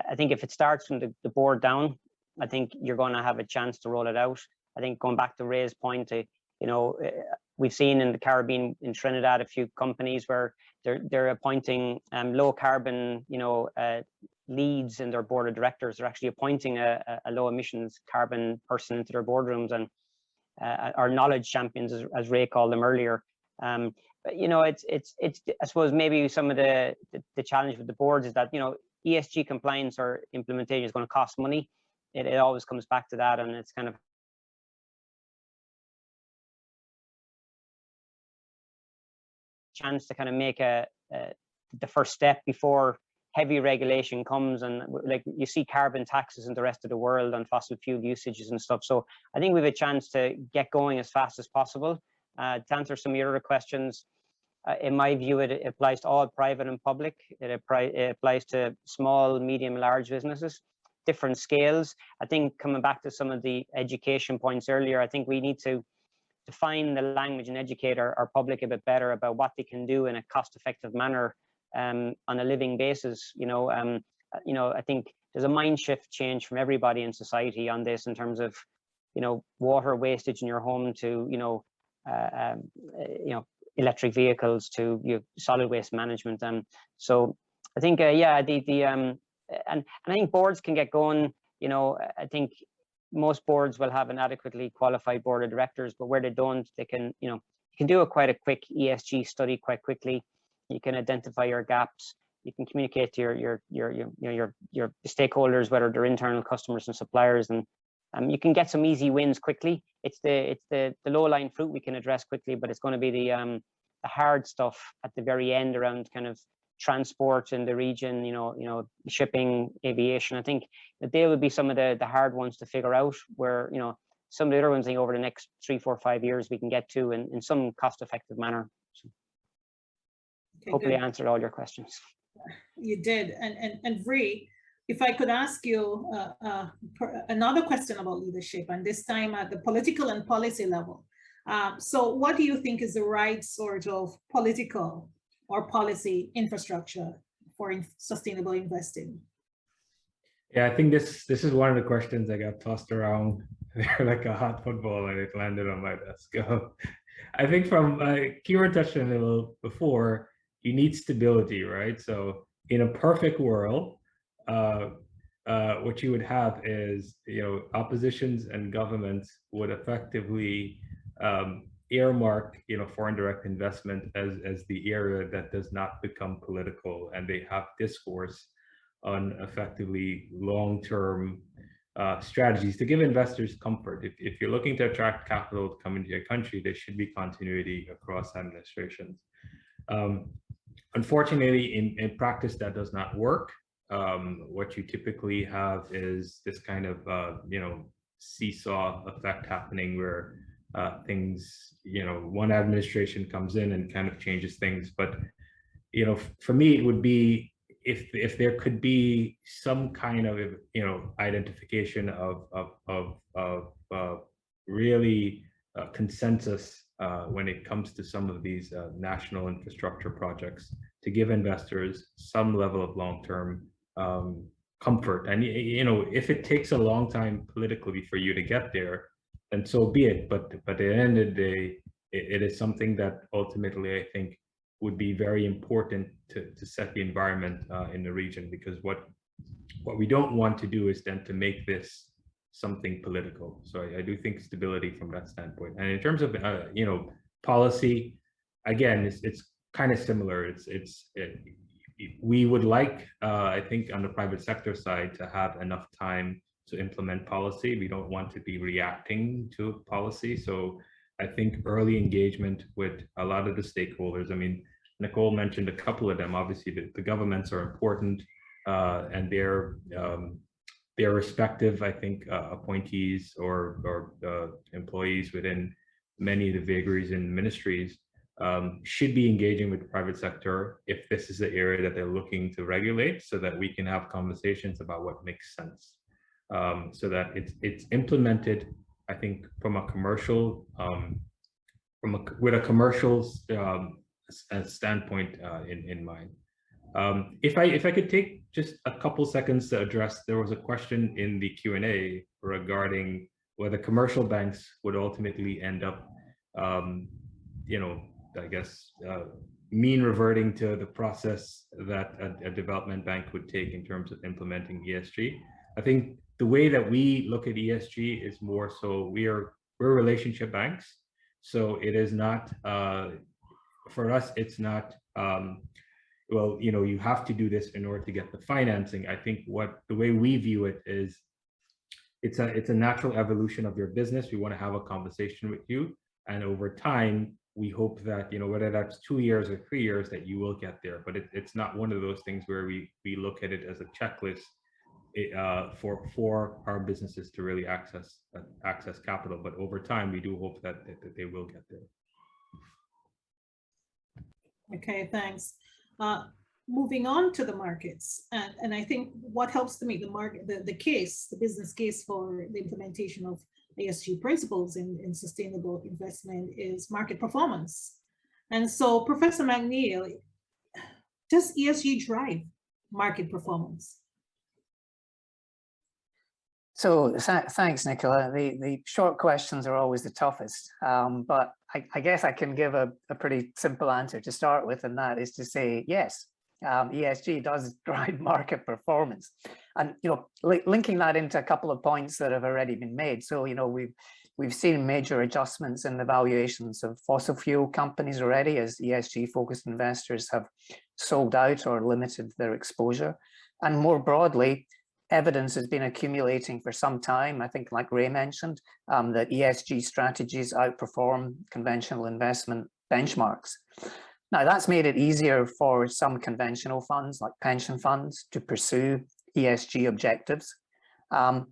I think if it starts from the board down, I think you're going to have a chance to roll it out. I think going back to Ray's point, you know, we've seen in the Caribbean, in Trinidad, a few companies where they're appointing low carbon, you know, leads in their board of directors. They're actually appointing a low emissions carbon person into their boardrooms, and our knowledge champions, as Ray called them earlier. But, you know, it's I suppose maybe some of the challenge with the boards is that, you know, ESG compliance or implementation is going to cost money. It always comes back to that, and it's kind of chance to kind of make the first step before heavy regulation comes, and like you see carbon taxes in the rest of the world on fossil fuel usages and stuff. So I think we have a chance to get going as fast as possible. To answer some of your other questions, in my view, it applies to all private and public. It applies to small, medium, large businesses, different scales. I think coming back to some of the education points earlier, I think we need to define the language and educate our public a bit better about what they can do in a cost-effective manner on a living basis. I think there's a mind shift change from everybody in society on this in terms of, water wastage in your home to, electric vehicles to solid waste management. So I think, and I think boards can get going. I think most boards will have an adequately qualified board of directors, but where they don't, they can, you can do quite a quick ESG study quite quickly. You can identify your gaps. You can communicate to your stakeholders, whether they're internal customers and suppliers, and you can get some easy wins quickly. It's the low-lying fruit we can address quickly, but it's going to be the hard stuff at the very end around kind of transport in the region, shipping, aviation. I think that they would be some of the hard ones to figure out, where some of the other ones, I think over the next 3, 4, 5 years we can get to in some cost-effective manner. So Okay, hopefully good. I answered all your questions. You did. And Vree, if I could ask you another question about leadership, and this time at the political and policy level. So what do you think is the right sort of political or policy infrastructure for sustainable investing? Yeah, I think this is one of the questions that got tossed around like a hot football, and it landed on my desk. I think from Ciarán touched on it a little before, you need stability, right? So in a perfect world, what you would have is, oppositions and governments would effectively earmark, foreign direct investment as the area that does not become political, and they have discourse on effectively long-term strategies to give investors comfort. If you're looking to attract capital to come into your country, there should be continuity across administrations. Unfortunately, in practice, that does not work. What you typically have is this kind of, seesaw effect happening where things, one administration comes in and kind of changes things. But, for me, it would be if there could be some kind of, identification of really consensus when it comes to some of these national infrastructure projects, to give investors some level of long-term comfort. And if it takes a long time politically for you to get there, then so be it. But at the end of the day, it is something that ultimately I think would be very important to set the environment in the region, because what we don't want to do is then to make this something political. So I do think stability from that standpoint. And in terms of policy, again, it's kind of similar. We would like, I think, on the private sector side, to have enough time to implement policy. We don't want to be reacting to policy. So I think early engagement with a lot of the stakeholders. I mean, Nicole mentioned a couple of them. Obviously, the governments are important, and their respective, I think, appointees or employees within many of the vagaries and ministries should be engaging with the private sector if this is the area that they're looking to regulate, so that we can have conversations about what makes sense, so that it's implemented, I think, from a commercial, with a commercial standpoint in mind. If I could take just a couple seconds to address, there was a question in the Q&A regarding whether commercial banks would ultimately end up, I guess, mean reverting to the process that a development bank would take in terms of implementing ESG. I think the way that we look at ESG is more so we're relationship banks. So it is not, for us, it's not, well, you have to do this in order to get the financing. I think the way we view it is it's a natural evolution of your business. We want to have a conversation with you. And over time, we hope that, you know, whether that's 2 years or 3 years, that you will get there. But it's not one of those things where we look at it as a checklist for our businesses to really access capital. But over time, we do hope that they will get there. Okay, thanks. Moving on to the markets, and I think what helps to make the market, the business case for the implementation of ESG principles in sustainable investment is market performance. And so, Professor MacNeil, does ESG drive market performance? So thanks, Nicola. The short questions are always the toughest, but I guess I can give a pretty simple answer to start with, and that is to say yes. ESG does drive market performance, and you know, linking that into a couple of points that have already been made. So you know, we've seen major adjustments in the valuations of fossil fuel companies already, as ESG-focused investors have sold out or limited their exposure, and more broadly, evidence has been accumulating for some time. I think, like Ray mentioned, that ESG strategies outperform conventional investment benchmarks. Now, that's made it easier for some conventional funds, like pension funds, to pursue ESG objectives. But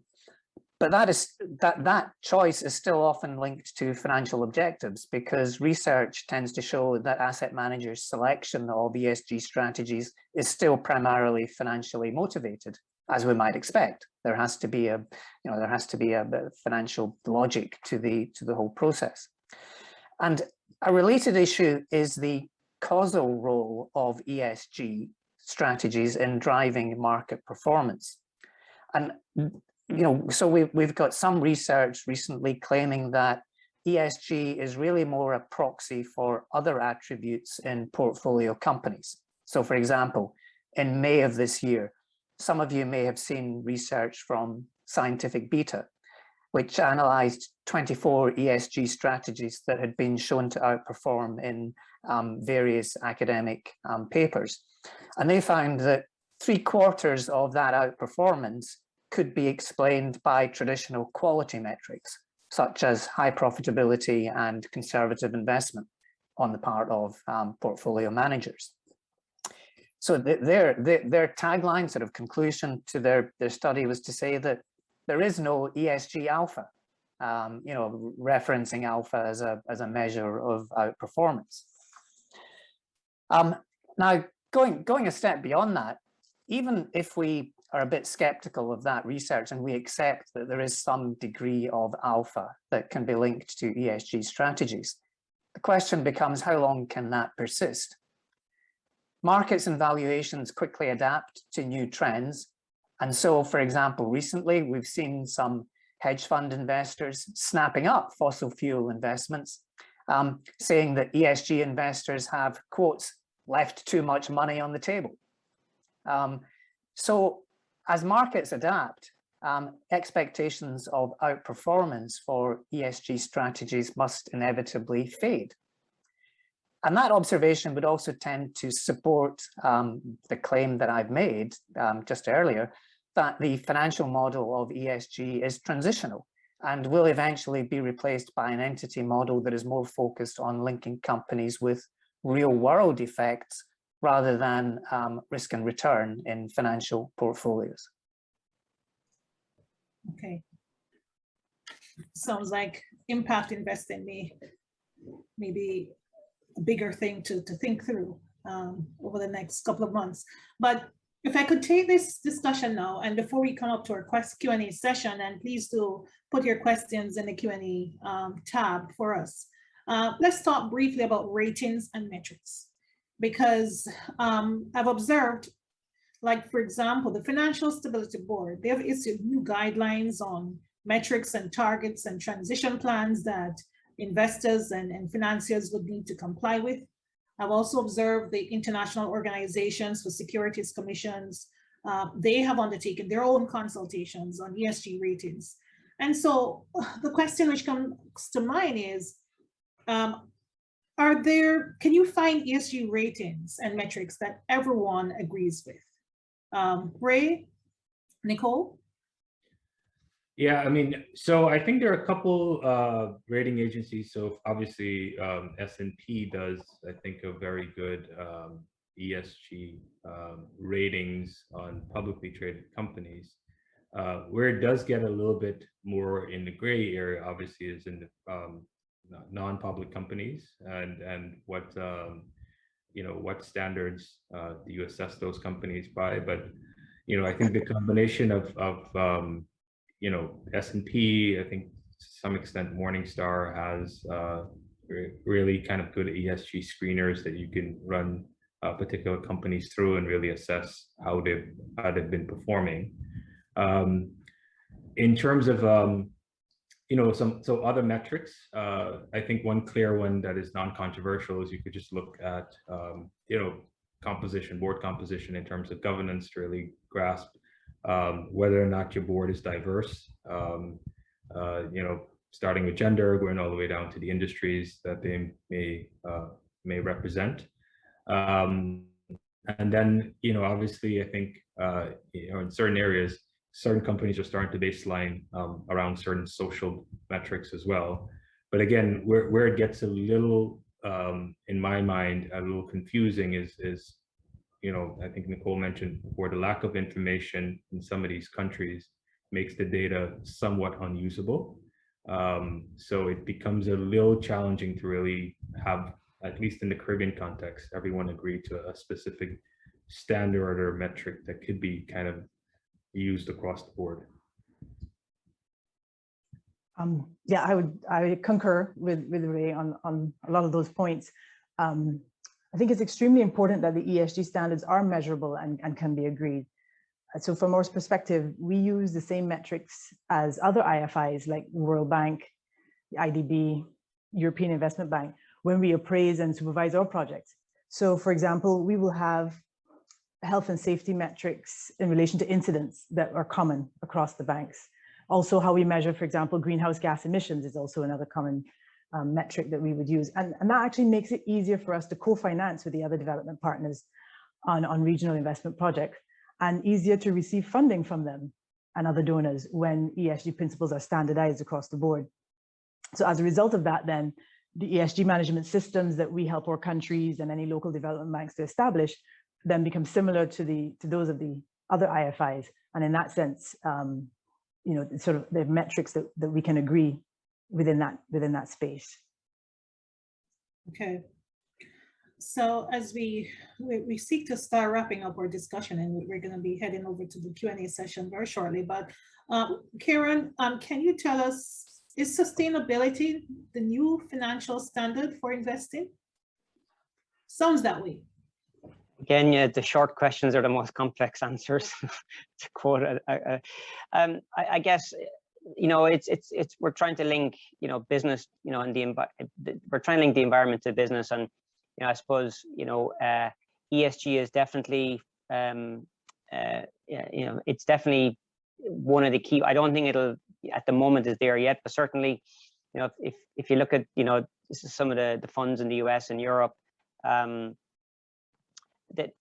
that choice is still often linked to financial objectives, because research tends to show that asset managers' selection of ESG strategies is still primarily financially motivated, as we might expect. There has to be a financial logic to the whole process. And a related issue is the causal role of ESG strategies in driving market performance. And you know, so we've got some research recently claiming that ESG is really more a proxy for other attributes in portfolio companies. So for example, in May of this year, some of you may have seen research from Scientific Beta, which analyzed 24 ESG strategies that had been shown to outperform in various academic papers. And they found that 3/4 of that outperformance could be explained by traditional quality metrics, such as high profitability and conservative investment on the part of portfolio managers. So their tagline, sort of conclusion to their study, was to say that there is no ESG alpha, you know, referencing alpha as a measure of outperformance. Now, going a step beyond that, even if we are a bit skeptical of that research and we accept that there is some degree of alpha that can be linked to ESG strategies, the question becomes, how long can that persist? Markets and valuations quickly adapt to new trends. And so, for example, recently we've seen some hedge fund investors snapping up fossil fuel investments, saying that ESG investors have, quotes, left too much money on the table. So as markets adapt, expectations of outperformance for ESG strategies must inevitably fade. And that observation would also tend to support the claim that I've made just earlier, that the financial model of ESG is transitional and will eventually be replaced by an entity model that is more focused on linking companies with real world effects rather than risk and return in financial portfolios. Okay. Sounds like impact investing may be a bigger thing to think through over the next couple of months. But if I could take this discussion now, and before we come up to our Q&A session, and please do put your questions in the Q&A tab for us. Let's talk briefly about ratings and metrics, because I've observed, like, for example, the Financial Stability Board, they have issued new guidelines on metrics and targets and transition plans that investors and financiers would need to comply with. I've also observed the international organizations for securities commissions. They have undertaken their own consultations on ESG ratings. And so the question which comes to mind is, can you find ESG ratings and metrics that everyone agrees with? Ray, Nicole? Yeah, I mean, so I think there are a couple rating agencies. So obviously S&P does, I think, a very good ESG ratings on publicly traded companies. Where it does get a little bit more in the gray area, obviously, is in the non-public companies and what what standards do you assess those companies by? But I think the combination of S&P, I think to some extent Morningstar has really kind of good ESG screeners that you can run particular companies through and really assess how they've been performing. In terms of so other metrics, I think one clear one that is non-controversial is you could just look at board composition in terms of governance to really grasp whether or not your board is diverse, starting with gender, going all the way down to the industries that they may represent. And then, obviously, I think, in certain areas, certain companies are starting to baseline around certain social metrics as well. But again, where it gets a little, in my mind, a little confusing is I think Nicole mentioned before, the lack of information in some of these countries makes the data somewhat unusable. So it becomes a little challenging to really have, at least in the Caribbean context, everyone agree to a specific standard or metric that could be kind of used across the board. Yeah, I would concur with Ray on a lot of those points. I think it's extremely important that the ESG standards are measurable and can be agreed. So from our perspective, we use the same metrics as other IFIs like World Bank, IDB, European Investment Bank, when we appraise and supervise our projects. So for example, we will have health and safety metrics in relation to incidents that are common across the banks. Also, how we measure, for example, greenhouse gas emissions is also another common metric that we would use. And that actually makes it easier for us to co-finance with the other development partners on regional investment projects, and easier to receive funding from them and other donors when ESG principles are standardized across the board. So as a result of that, then the ESG management systems that we help our countries and any local development banks to establish then become similar to those of the other IFIs. And in that sense, sort of the metrics that we can agree within that space. Okay. So as we seek to start wrapping up our discussion, and we're going to be heading over to the Q&A session very shortly, but Ciarán, can you tell us, is sustainability the new financial standard for investing? Sounds that way. Again, yeah, the short questions are the most complex answers. To quote, I guess, we're trying to link, business, and we're trying to link the environment to business, and I suppose, ESG is definitely, it's definitely one of the key. I don't think it'll at the moment is there yet, but certainly, if you look at, some of the funds in the US and Europe, that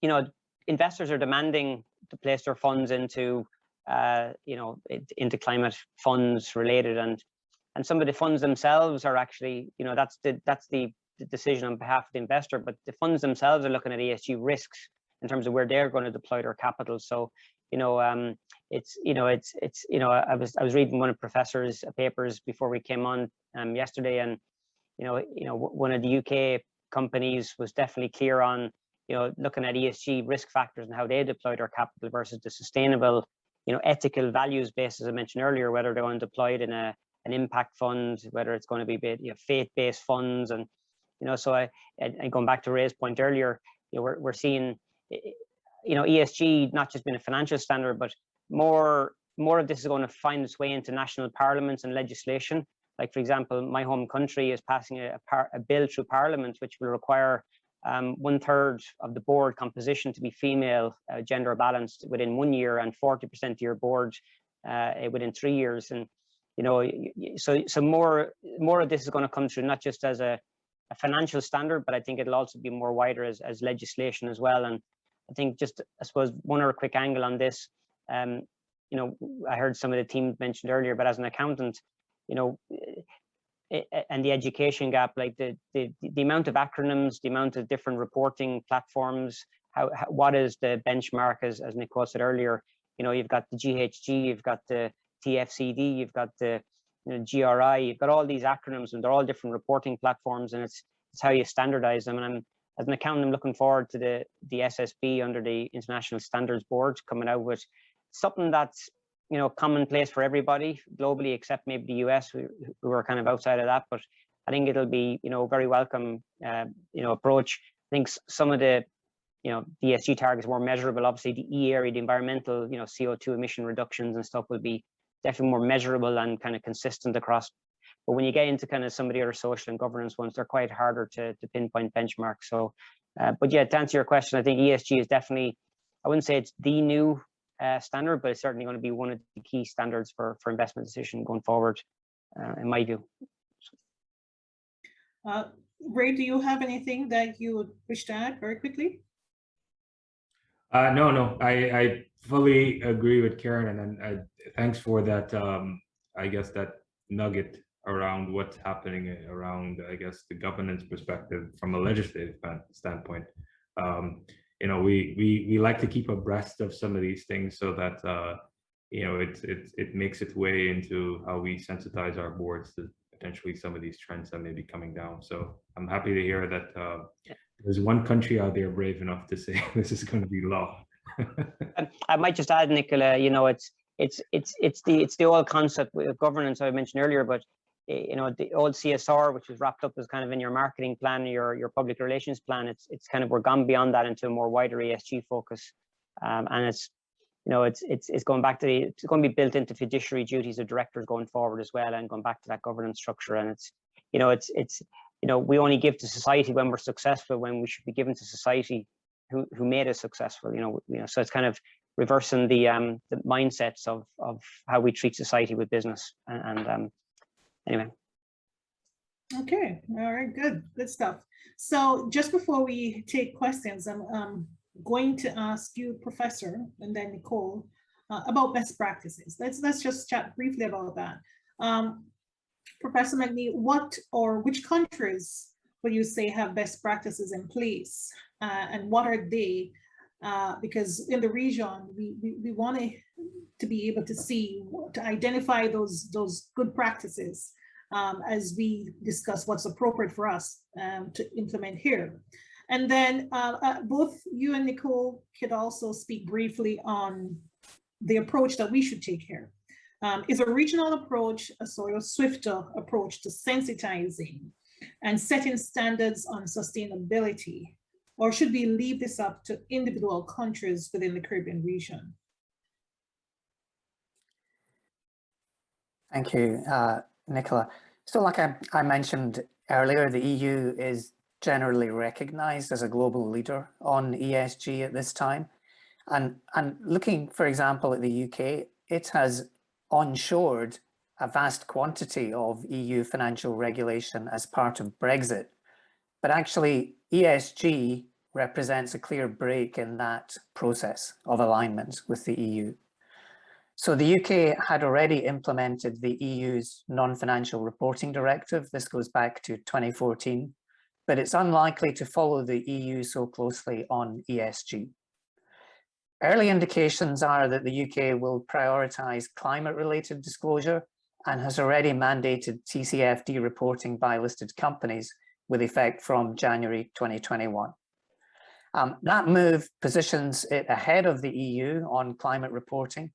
investors are demanding to place their funds into into climate funds related, and some of the funds themselves are actually that's the decision on behalf of the investor, but the funds themselves are looking at ESG risks in terms of where they're going to deploy their capital. So I was reading one of Professor's papers before we came on yesterday, and one of the UK companies was definitely clear on looking at ESG risk factors and how they deploy their capital versus the sustainable, ethical values based, as I mentioned earlier, whether they're going to deploy it in an impact fund, whether it's going to be faith-based funds, and so I going back to Ray's point earlier, we're seeing ESG not just being a financial standard, but more of this is going to find its way into national parliaments and legislation. Like, for example, my home country is passing a bill through Parliament which will require 1/3 of the board composition to be female, gender balanced within 1 year, and 40% of your board within 3 years. And so more of this is going to come through, not just as a financial standard, but I think it'll also be more wider as legislation as well. And I think just, I suppose, one other quick angle on this, I heard some of the team mentioned earlier, but as an accountant, and the education gap, like the amount of acronyms, the amount of different reporting platforms, what is the benchmark, as Nicole said earlier, you've got the GHG, you've got the TFCD, you've got the GRI, you've got all these acronyms, and they're all different reporting platforms, and it's how you standardize them. And as an accountant, I'm looking forward to the SSB under the International Standards Board coming out with something that's commonplace for everybody globally, except maybe the US, who are kind of outside of that. But I think it'll be very welcome approach. I think some of the the ESG targets are more measurable. Obviously, the E area, the environmental CO2 emission reductions and stuff will be definitely more measurable and kind of consistent across. But when you get into kind of some of the other social and governance ones, they're quite harder to pinpoint benchmarks. So, but yeah, to answer your question, I think ESG is definitely, I wouldn't say it's the new standard, but it's certainly going to be one of the key standards for investment decision going forward, in my view. Ray, do you have anything that you would wish to add very quickly? No, I fully agree with Ciarán, and thanks for that. I guess that nugget around what's happening around, I guess, the governance perspective from a legislative standpoint. We like to keep abreast of some of these things so that it makes its way into how we sensitize our boards to potentially some of these trends that may be coming down. So I'm happy to hear that there's one country out there brave enough to say this is going to be law. I might just add, Nicola, it's the old concept of governance I mentioned earlier, but the old CSR, which was wrapped up as kind of in your marketing plan, your public relations plan, it's kind of, we're gone beyond that into a more wider ESG focus, and it's going back to it's going to be built into fiduciary duties of directors going forward as well, and going back to that governance structure. And we only give to society when we're successful, when we should be giving to society who made us successful. So it's kind of reversing the mindsets of how we treat society with business. And anyway. Okay, all right, good stuff. So just before we take questions, I'm going to ask you, Professor, and then Nicole, about best practices. Let's just chat briefly about that. Professor MacNeil, what or which countries would you say have best practices in place, and what are they? Because in the region, we want to be able to see, to identify those good practices as we discuss what's appropriate for us to implement here. And then both you and Nicole could also speak briefly on the approach that we should take here. Is a regional approach a sort of swifter approach to sensitizing and setting standards on sustainability, or should we leave this up to individual countries within the Caribbean region? Thank you, Nicola. So like I mentioned earlier, the EU is generally recognized as a global leader on ESG at this time. And looking, for example, at the UK, it has onshored a vast quantity of EU financial regulation as part of Brexit. But actually, ESG represents a clear break in that process of alignment with the EU. So the UK had already implemented the EU's non-financial reporting directive. This goes back to 2014, but it's unlikely to follow the EU so closely on ESG. Early indications are that the UK will prioritise climate-related disclosure and has already mandated TCFD reporting by listed companies with effect from January 2021. That move positions it ahead of the EU on climate reporting,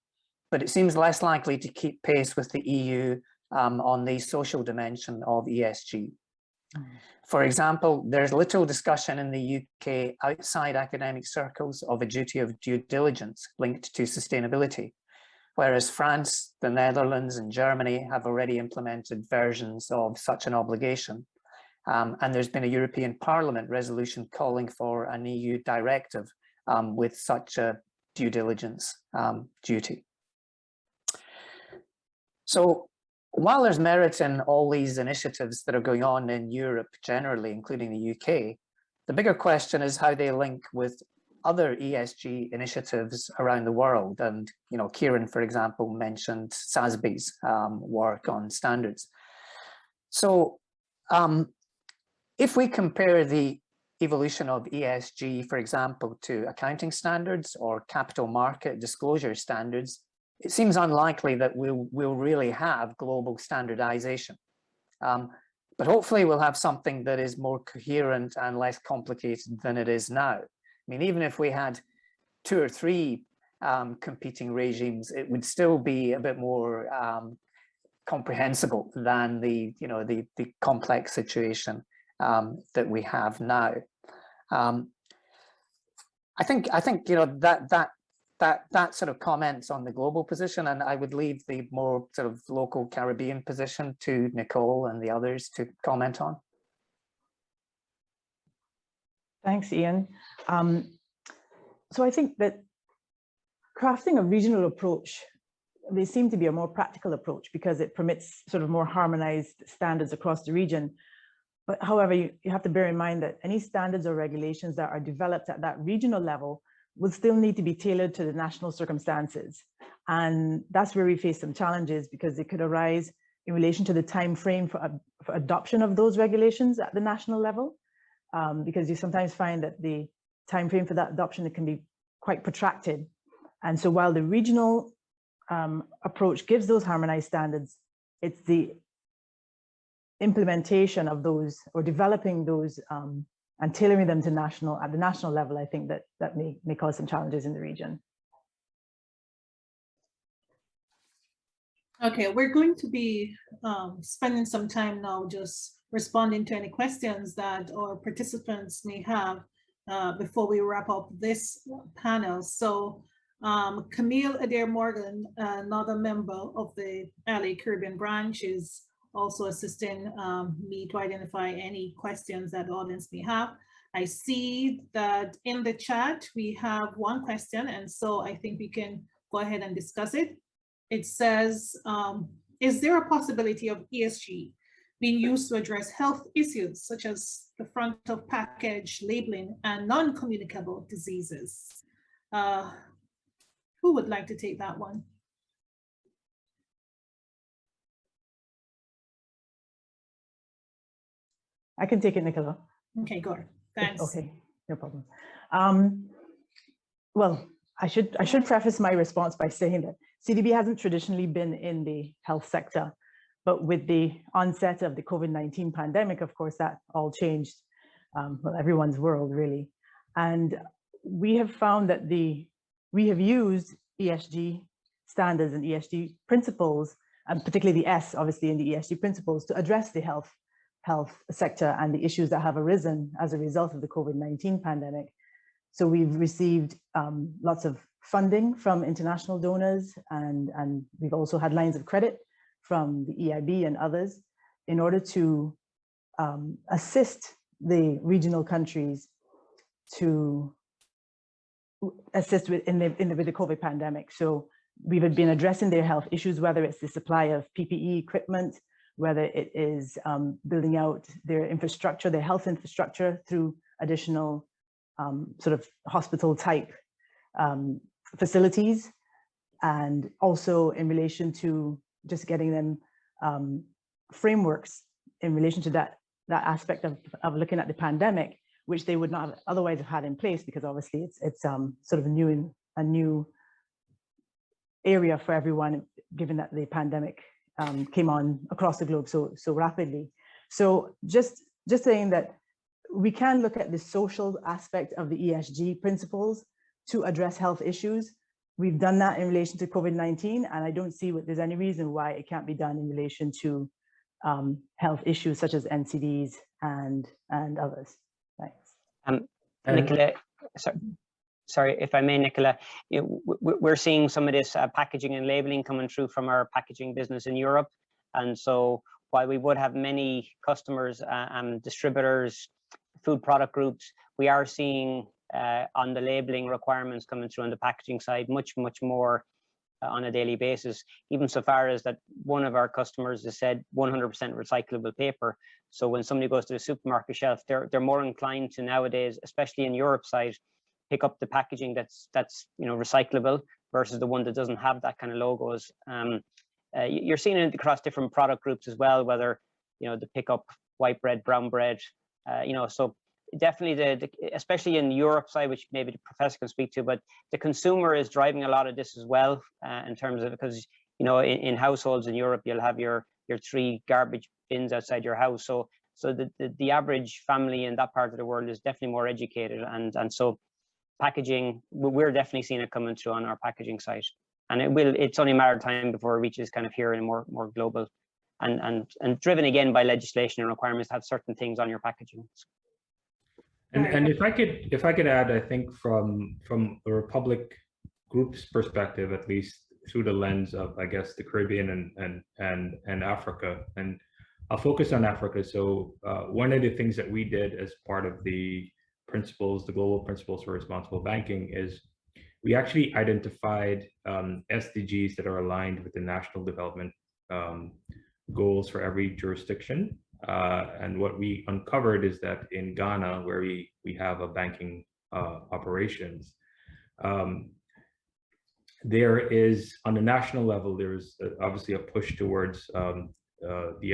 but it seems less likely to keep pace with the EU on the social dimension of ESG. For example, there's little discussion in the UK outside academic circles of a duty of due diligence linked to sustainability, whereas France, the Netherlands, and Germany have already implemented versions of such an obligation. And there's been a European Parliament resolution calling for an EU directive with such a due diligence duty. So while there's merit in all these initiatives that are going on in Europe generally, including the UK, the bigger question is how they link with other ESG initiatives around the world. And, you know, Ciarán, for example, mentioned SASB's work on standards. So if we compare the evolution of ESG, for example, to accounting standards or capital market disclosure standards, it seems unlikely that we'll really have global standardization. But hopefully we'll have something that is more coherent and less complicated than it is now. I mean, even if we had 2 or 3 competing regimes, it would still be a bit more comprehensible than the complex situation that we have now. I think you know that sort of comments on the global position, and I would leave the more sort of local Caribbean position to Nicole and the others to comment on. Thanks, Iain. So I think that crafting a regional approach, they seem to be a more practical approach because it permits sort of more harmonized standards across the region. But however, you have to bear in mind that any standards or regulations that are developed at that regional level will still need to be tailored to the national circumstances. And that's where we face some challenges, because they could arise in relation to the time frame for adoption of those regulations at the national level, because you sometimes find that the time frame for that adoption, it can be quite protracted. And so while the regional approach gives those harmonized standards, it's the implementation of those or developing those and tailoring them to at the national level, I think that may cause some challenges in the region. Okay, we're going to be spending some time now just responding to any questions that our participants may have before we wrap up this panel. So Camille Adair Morgan, another member of the ILA Caribbean branch, is also assisting me to identify any questions that the audience may have. I see that in the chat we have one question, and so I think we can go ahead and discuss it. It says, is there a possibility of ESG being used to address health issues such as the front of package labeling and non-communicable diseases? Who would like to take that one? I can take it, Nicola. Okay, go ahead. Thanks. Okay, no problem. Well, I should preface my response by saying that CDB hasn't traditionally been in the health sector, but with the onset of the COVID-19 pandemic, of course, that all changed, well, everyone's world really. And we have found that we have used ESG standards and ESG principles, and particularly the S, obviously, in the ESG principles to address the health sector and the issues that have arisen as a result of the COVID-19 pandemic. So we've received lots of funding from international donors, and we've also had lines of credit from the EIB and others in order to assist the regional countries to assist with the COVID pandemic. So we've been addressing their health issues, whether it's the supply of PPE equipment, whether it is building out their infrastructure, their health infrastructure through additional sort of hospital type facilities, and also in relation to just getting them frameworks in relation to that aspect of looking at the pandemic, which they would not have otherwise have had in place, because obviously it's sort of a new area for everyone, given that the pandemic came on across the globe so rapidly. So just saying that we can look at the social aspect of the ESG principles to address health issues. We've done that in relation to COVID-19, and I don't see there's any reason why it can't be done in relation to health issues such as NCDs and others. Thanks. Nicola, sorry, if I may, Nicola, we're seeing some of this packaging and labeling coming through from our packaging business in Europe. And so while we would have many customers and distributors, food product groups, we are seeing on the labeling requirements coming through on the packaging side much more on a daily basis, even so far as that one of our customers has said 100% recyclable paper. So when somebody goes to the supermarket shelf, they're more inclined to nowadays, especially in Europe side, pick up the packaging that's recyclable versus the one that doesn't have that kind of logos. You're seeing it across different product groups as well, whether to pick up white bread, brown bread, so definitely especially in Europe side, which maybe the professor can speak to, but the consumer is driving a lot of this as well, in terms of, because in households in Europe you'll have your 3 garbage bins outside your house, so the average family in that part of the world is definitely more educated, and so packaging, we're definitely seeing it coming through on our packaging site, and it's only a matter of time before it reaches kind of here in more global, and driven again by legislation and requirements to have certain things on your packaging. And if I could add, I think from the Republic Group's perspective, at least through the lens of, I guess, the Caribbean and Africa, and I'll focus on Africa. So one of the things that we did as part of the principles, the global principles for responsible banking, is we actually identified SDGs that are aligned with the national development goals for every jurisdiction. And what we uncovered is that in Ghana, where we have a banking operations, there is, on the national level, there's obviously a push towards the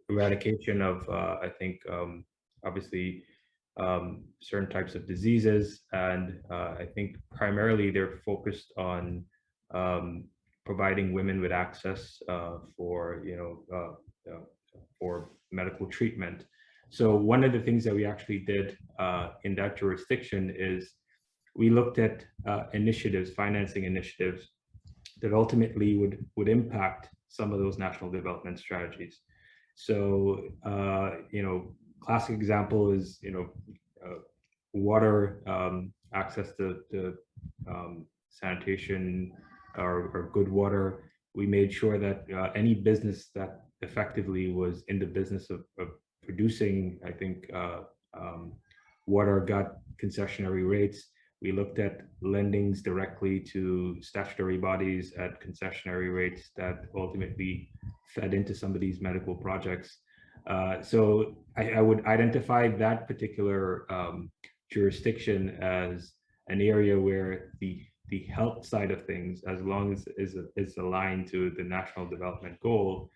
eradication of, I think, obviously, certain types of diseases. And I think primarily they're focused on providing women with access for medical treatment. So one of the things that we actually did in that jurisdiction is we looked at initiatives, financing initiatives that ultimately would impact some of those national development strategies. So, classic example is, water, access to sanitation or good water. We made sure that any business that effectively was in the business of producing, I think, water got concessionary rates. We looked at lendings directly to statutory bodies at concessionary rates that ultimately fed into some of these medical projects. So I would identify that particular jurisdiction as an area where the health side of things, as long as is aligned to the national development goal,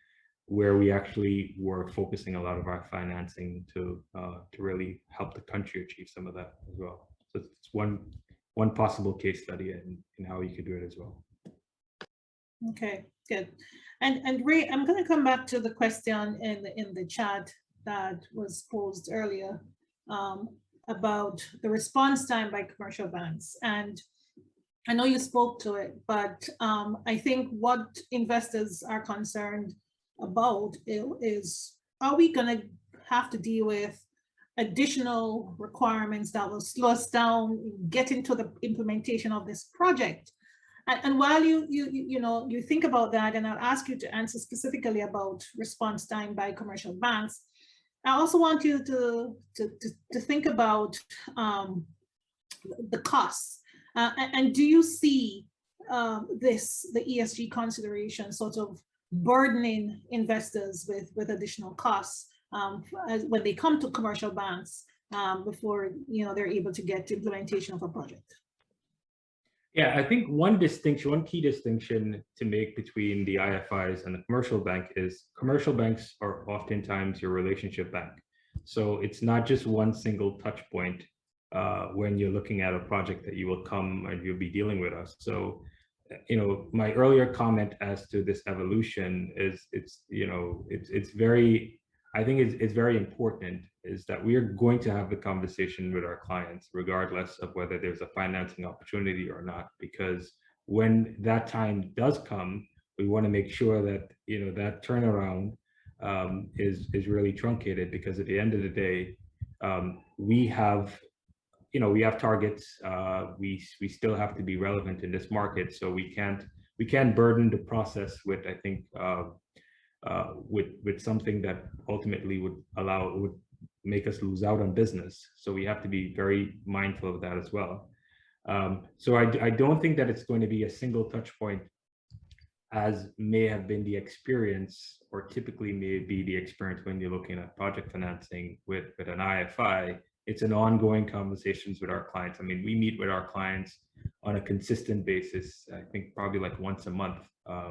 where we actually were focusing a lot of our financing to really help the country achieve some of that as well. So it's one possible case study in how you could do it as well. Okay, good. And Ray, I'm going to come back to the question in the chat that was posed earlier about the response time by commercial banks. And I know you spoke to it, but I think what investors are concerned about is, are we going to have to deal with additional requirements that will slow us down getting to the implementation of this project? And while you think about that, and I'll ask you to answer specifically about response time by commercial banks, I also want you to think about the costs. And do you see the ESG consideration sort of burdening investors with additional costs when they come to commercial banks before they're able to get to implementation of a project? Yeah, I think one key distinction to make between the IFIs and the commercial bank is commercial banks are oftentimes your relationship bank. So it's not just one single touch point when you're looking at a project that you will come and you'll be dealing with us. So, my earlier comment as to this evolution is it's very important is that we are going to have the conversation with our clients, regardless of whether there's a financing opportunity or not, because when that time does come, we want to make sure that, that turnaround is really truncated, because at the end of the day, we have targets. We still have to be relevant in this market, so we can't burden the process with, I think, with something that ultimately would make us lose out on business. So we have to be very mindful of that as well. So I don't think that it's going to be a single touch point, as may have been the experience, or typically may be the experience when you're looking at project financing with an IFI, it's an ongoing conversations with our clients. I mean, we meet with our clients on a consistent basis, I think probably like once a month.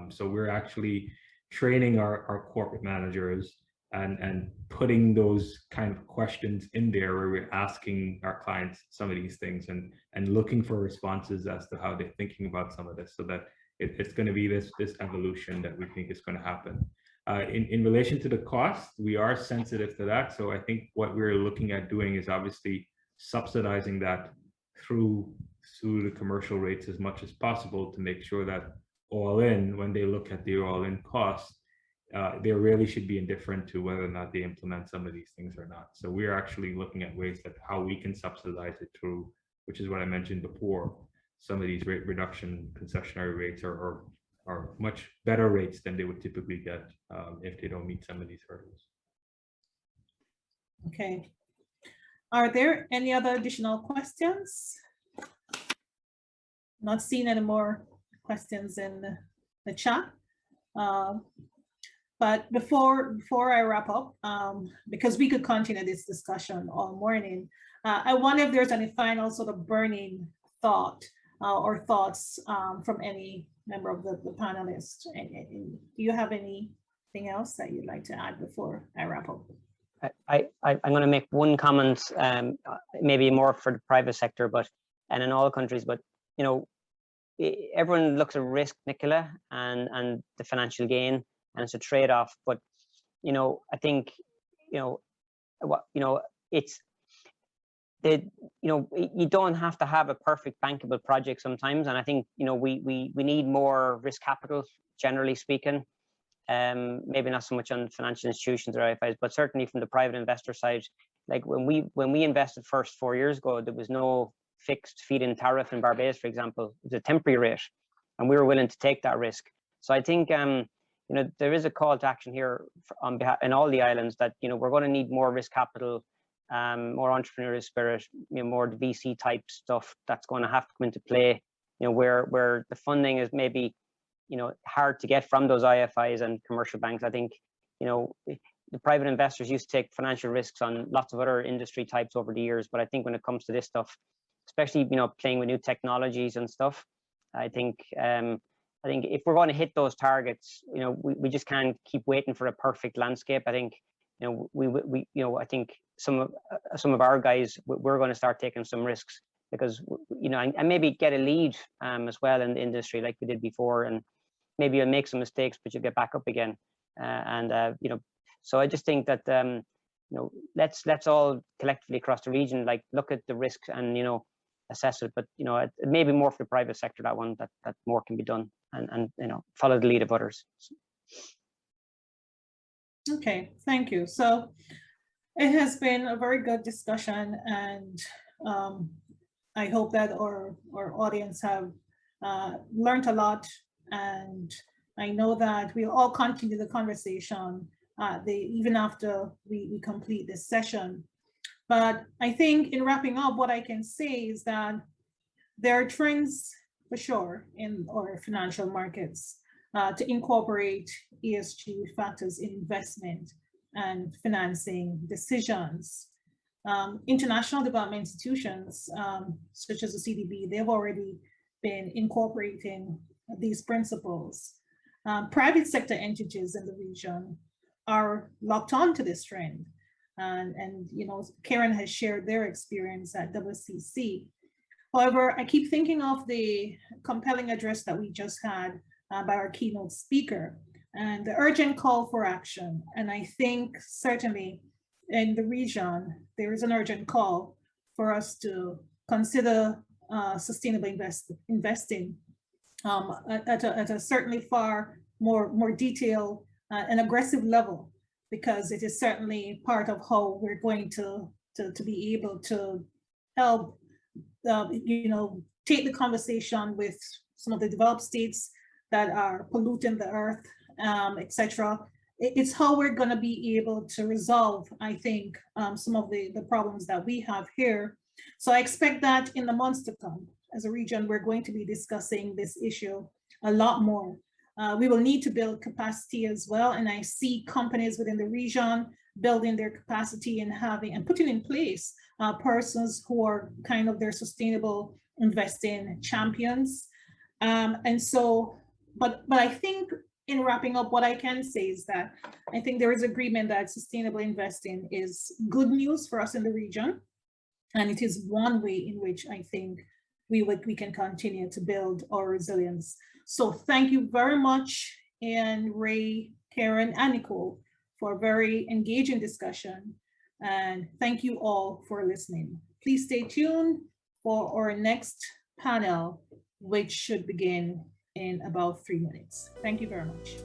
So we're actually training our corporate managers and putting those kind of questions in there where we're asking our clients some of these things and looking for responses as to how they're thinking about some of this, so that it's going to be this evolution that we think is going to happen. In relation to the cost, we are sensitive to that. So I think what we're looking at doing is obviously subsidizing that through the commercial rates as much as possible to make sure that all in, when they look at the all in cost, they really should be indifferent to whether or not they implement some of these things or not. So we're actually looking at ways that how we can subsidize it through, which is what I mentioned before, some of these rate reduction concessionary rates are much better rates than they would typically get if they don't meet some of these hurdles. Okay. Are there any other additional questions? Not seeing any more questions in the chat. But before I wrap up, because we could continue this discussion all morning, I wonder if there's any final sort of burning thought or thoughts from any member of the panelists. Do you have anything else that you'd like to add before I wrap up? I'm going to make one comment, maybe more for the private sector, and in all countries, but you know, everyone looks at risk, Nicola, and the financial gain, and it's a trade-off. But you know, I think you don't have to have a perfect bankable project sometimes, and I think we need more risk capital, generally speaking. Maybe not so much on financial institutions or IFIs, but certainly from the private investor side. Like when we invested first 4 years ago, there was no fixed feed-in tariff in Barbados, for example. It was a temporary rate, and we were willing to take that risk. So I think there is a call to action here on behalf in all the islands that we're going to need more risk capital, more entrepreneurial spirit, more VC type stuff that's going to have to come into play. Where the funding is maybe hard to get from those IFIs and commercial banks. I think the private investors used to take financial risks on lots of other industry types over the years, but I think when it comes to this stuff, especially playing with new technologies and stuff, I think if we're going to hit those targets, we just can't keep waiting for a perfect landscape. I think I think some of our guys, we're going to start taking some risks because and maybe get a lead as well in the industry like we did before, and maybe you'll make some mistakes, but you'll get back up again. So I just think that let's all collectively across the region look at the risks and assess it. But maybe more for the private sector, that one that more can be done, and follow the lead of others. Okay, thank you. So it has been a very good discussion, and I hope that our audience have learned a lot, and I know that we'll all continue the conversation even after we complete this session. But I think in wrapping up, what I can say is that there are trends for sure in our financial markets to incorporate ESG factors in investment and financing decisions. International development institutions, such as the CDB, they've already been incorporating these principles. Private sector entities in the region are locked on to this trend. And Ciarán has shared their experience at WCC. However, I keep thinking of the compelling address that we just had by our keynote speaker and the urgent call for action. And I think certainly in the region, there is an urgent call for us to consider sustainable investing at a certainly far more detailed and aggressive level, because it is certainly part of how we're going to be able to help take the conversation with some of the developed states that are polluting the earth, etc. It's how we're going to be able to resolve, I think, some of the problems that we have here. So I expect that in the months to come, as a region, we're going to be discussing this issue a lot more. We will need to build capacity as well, and I see companies within the region building their capacity and having and putting in place persons who are kind of their sustainable investing champions. And so, but I think in wrapping up, what I can say is that I think there is agreement that sustainable investing is good news for us in the region. And it is one way in which I think we can continue to build our resilience. So thank you very much, Iain, Ray, Ciarán, and Nicole, for a very engaging discussion. And thank you all for listening. Please stay tuned for our next panel, which should begin in about 3 minutes. Thank you very much.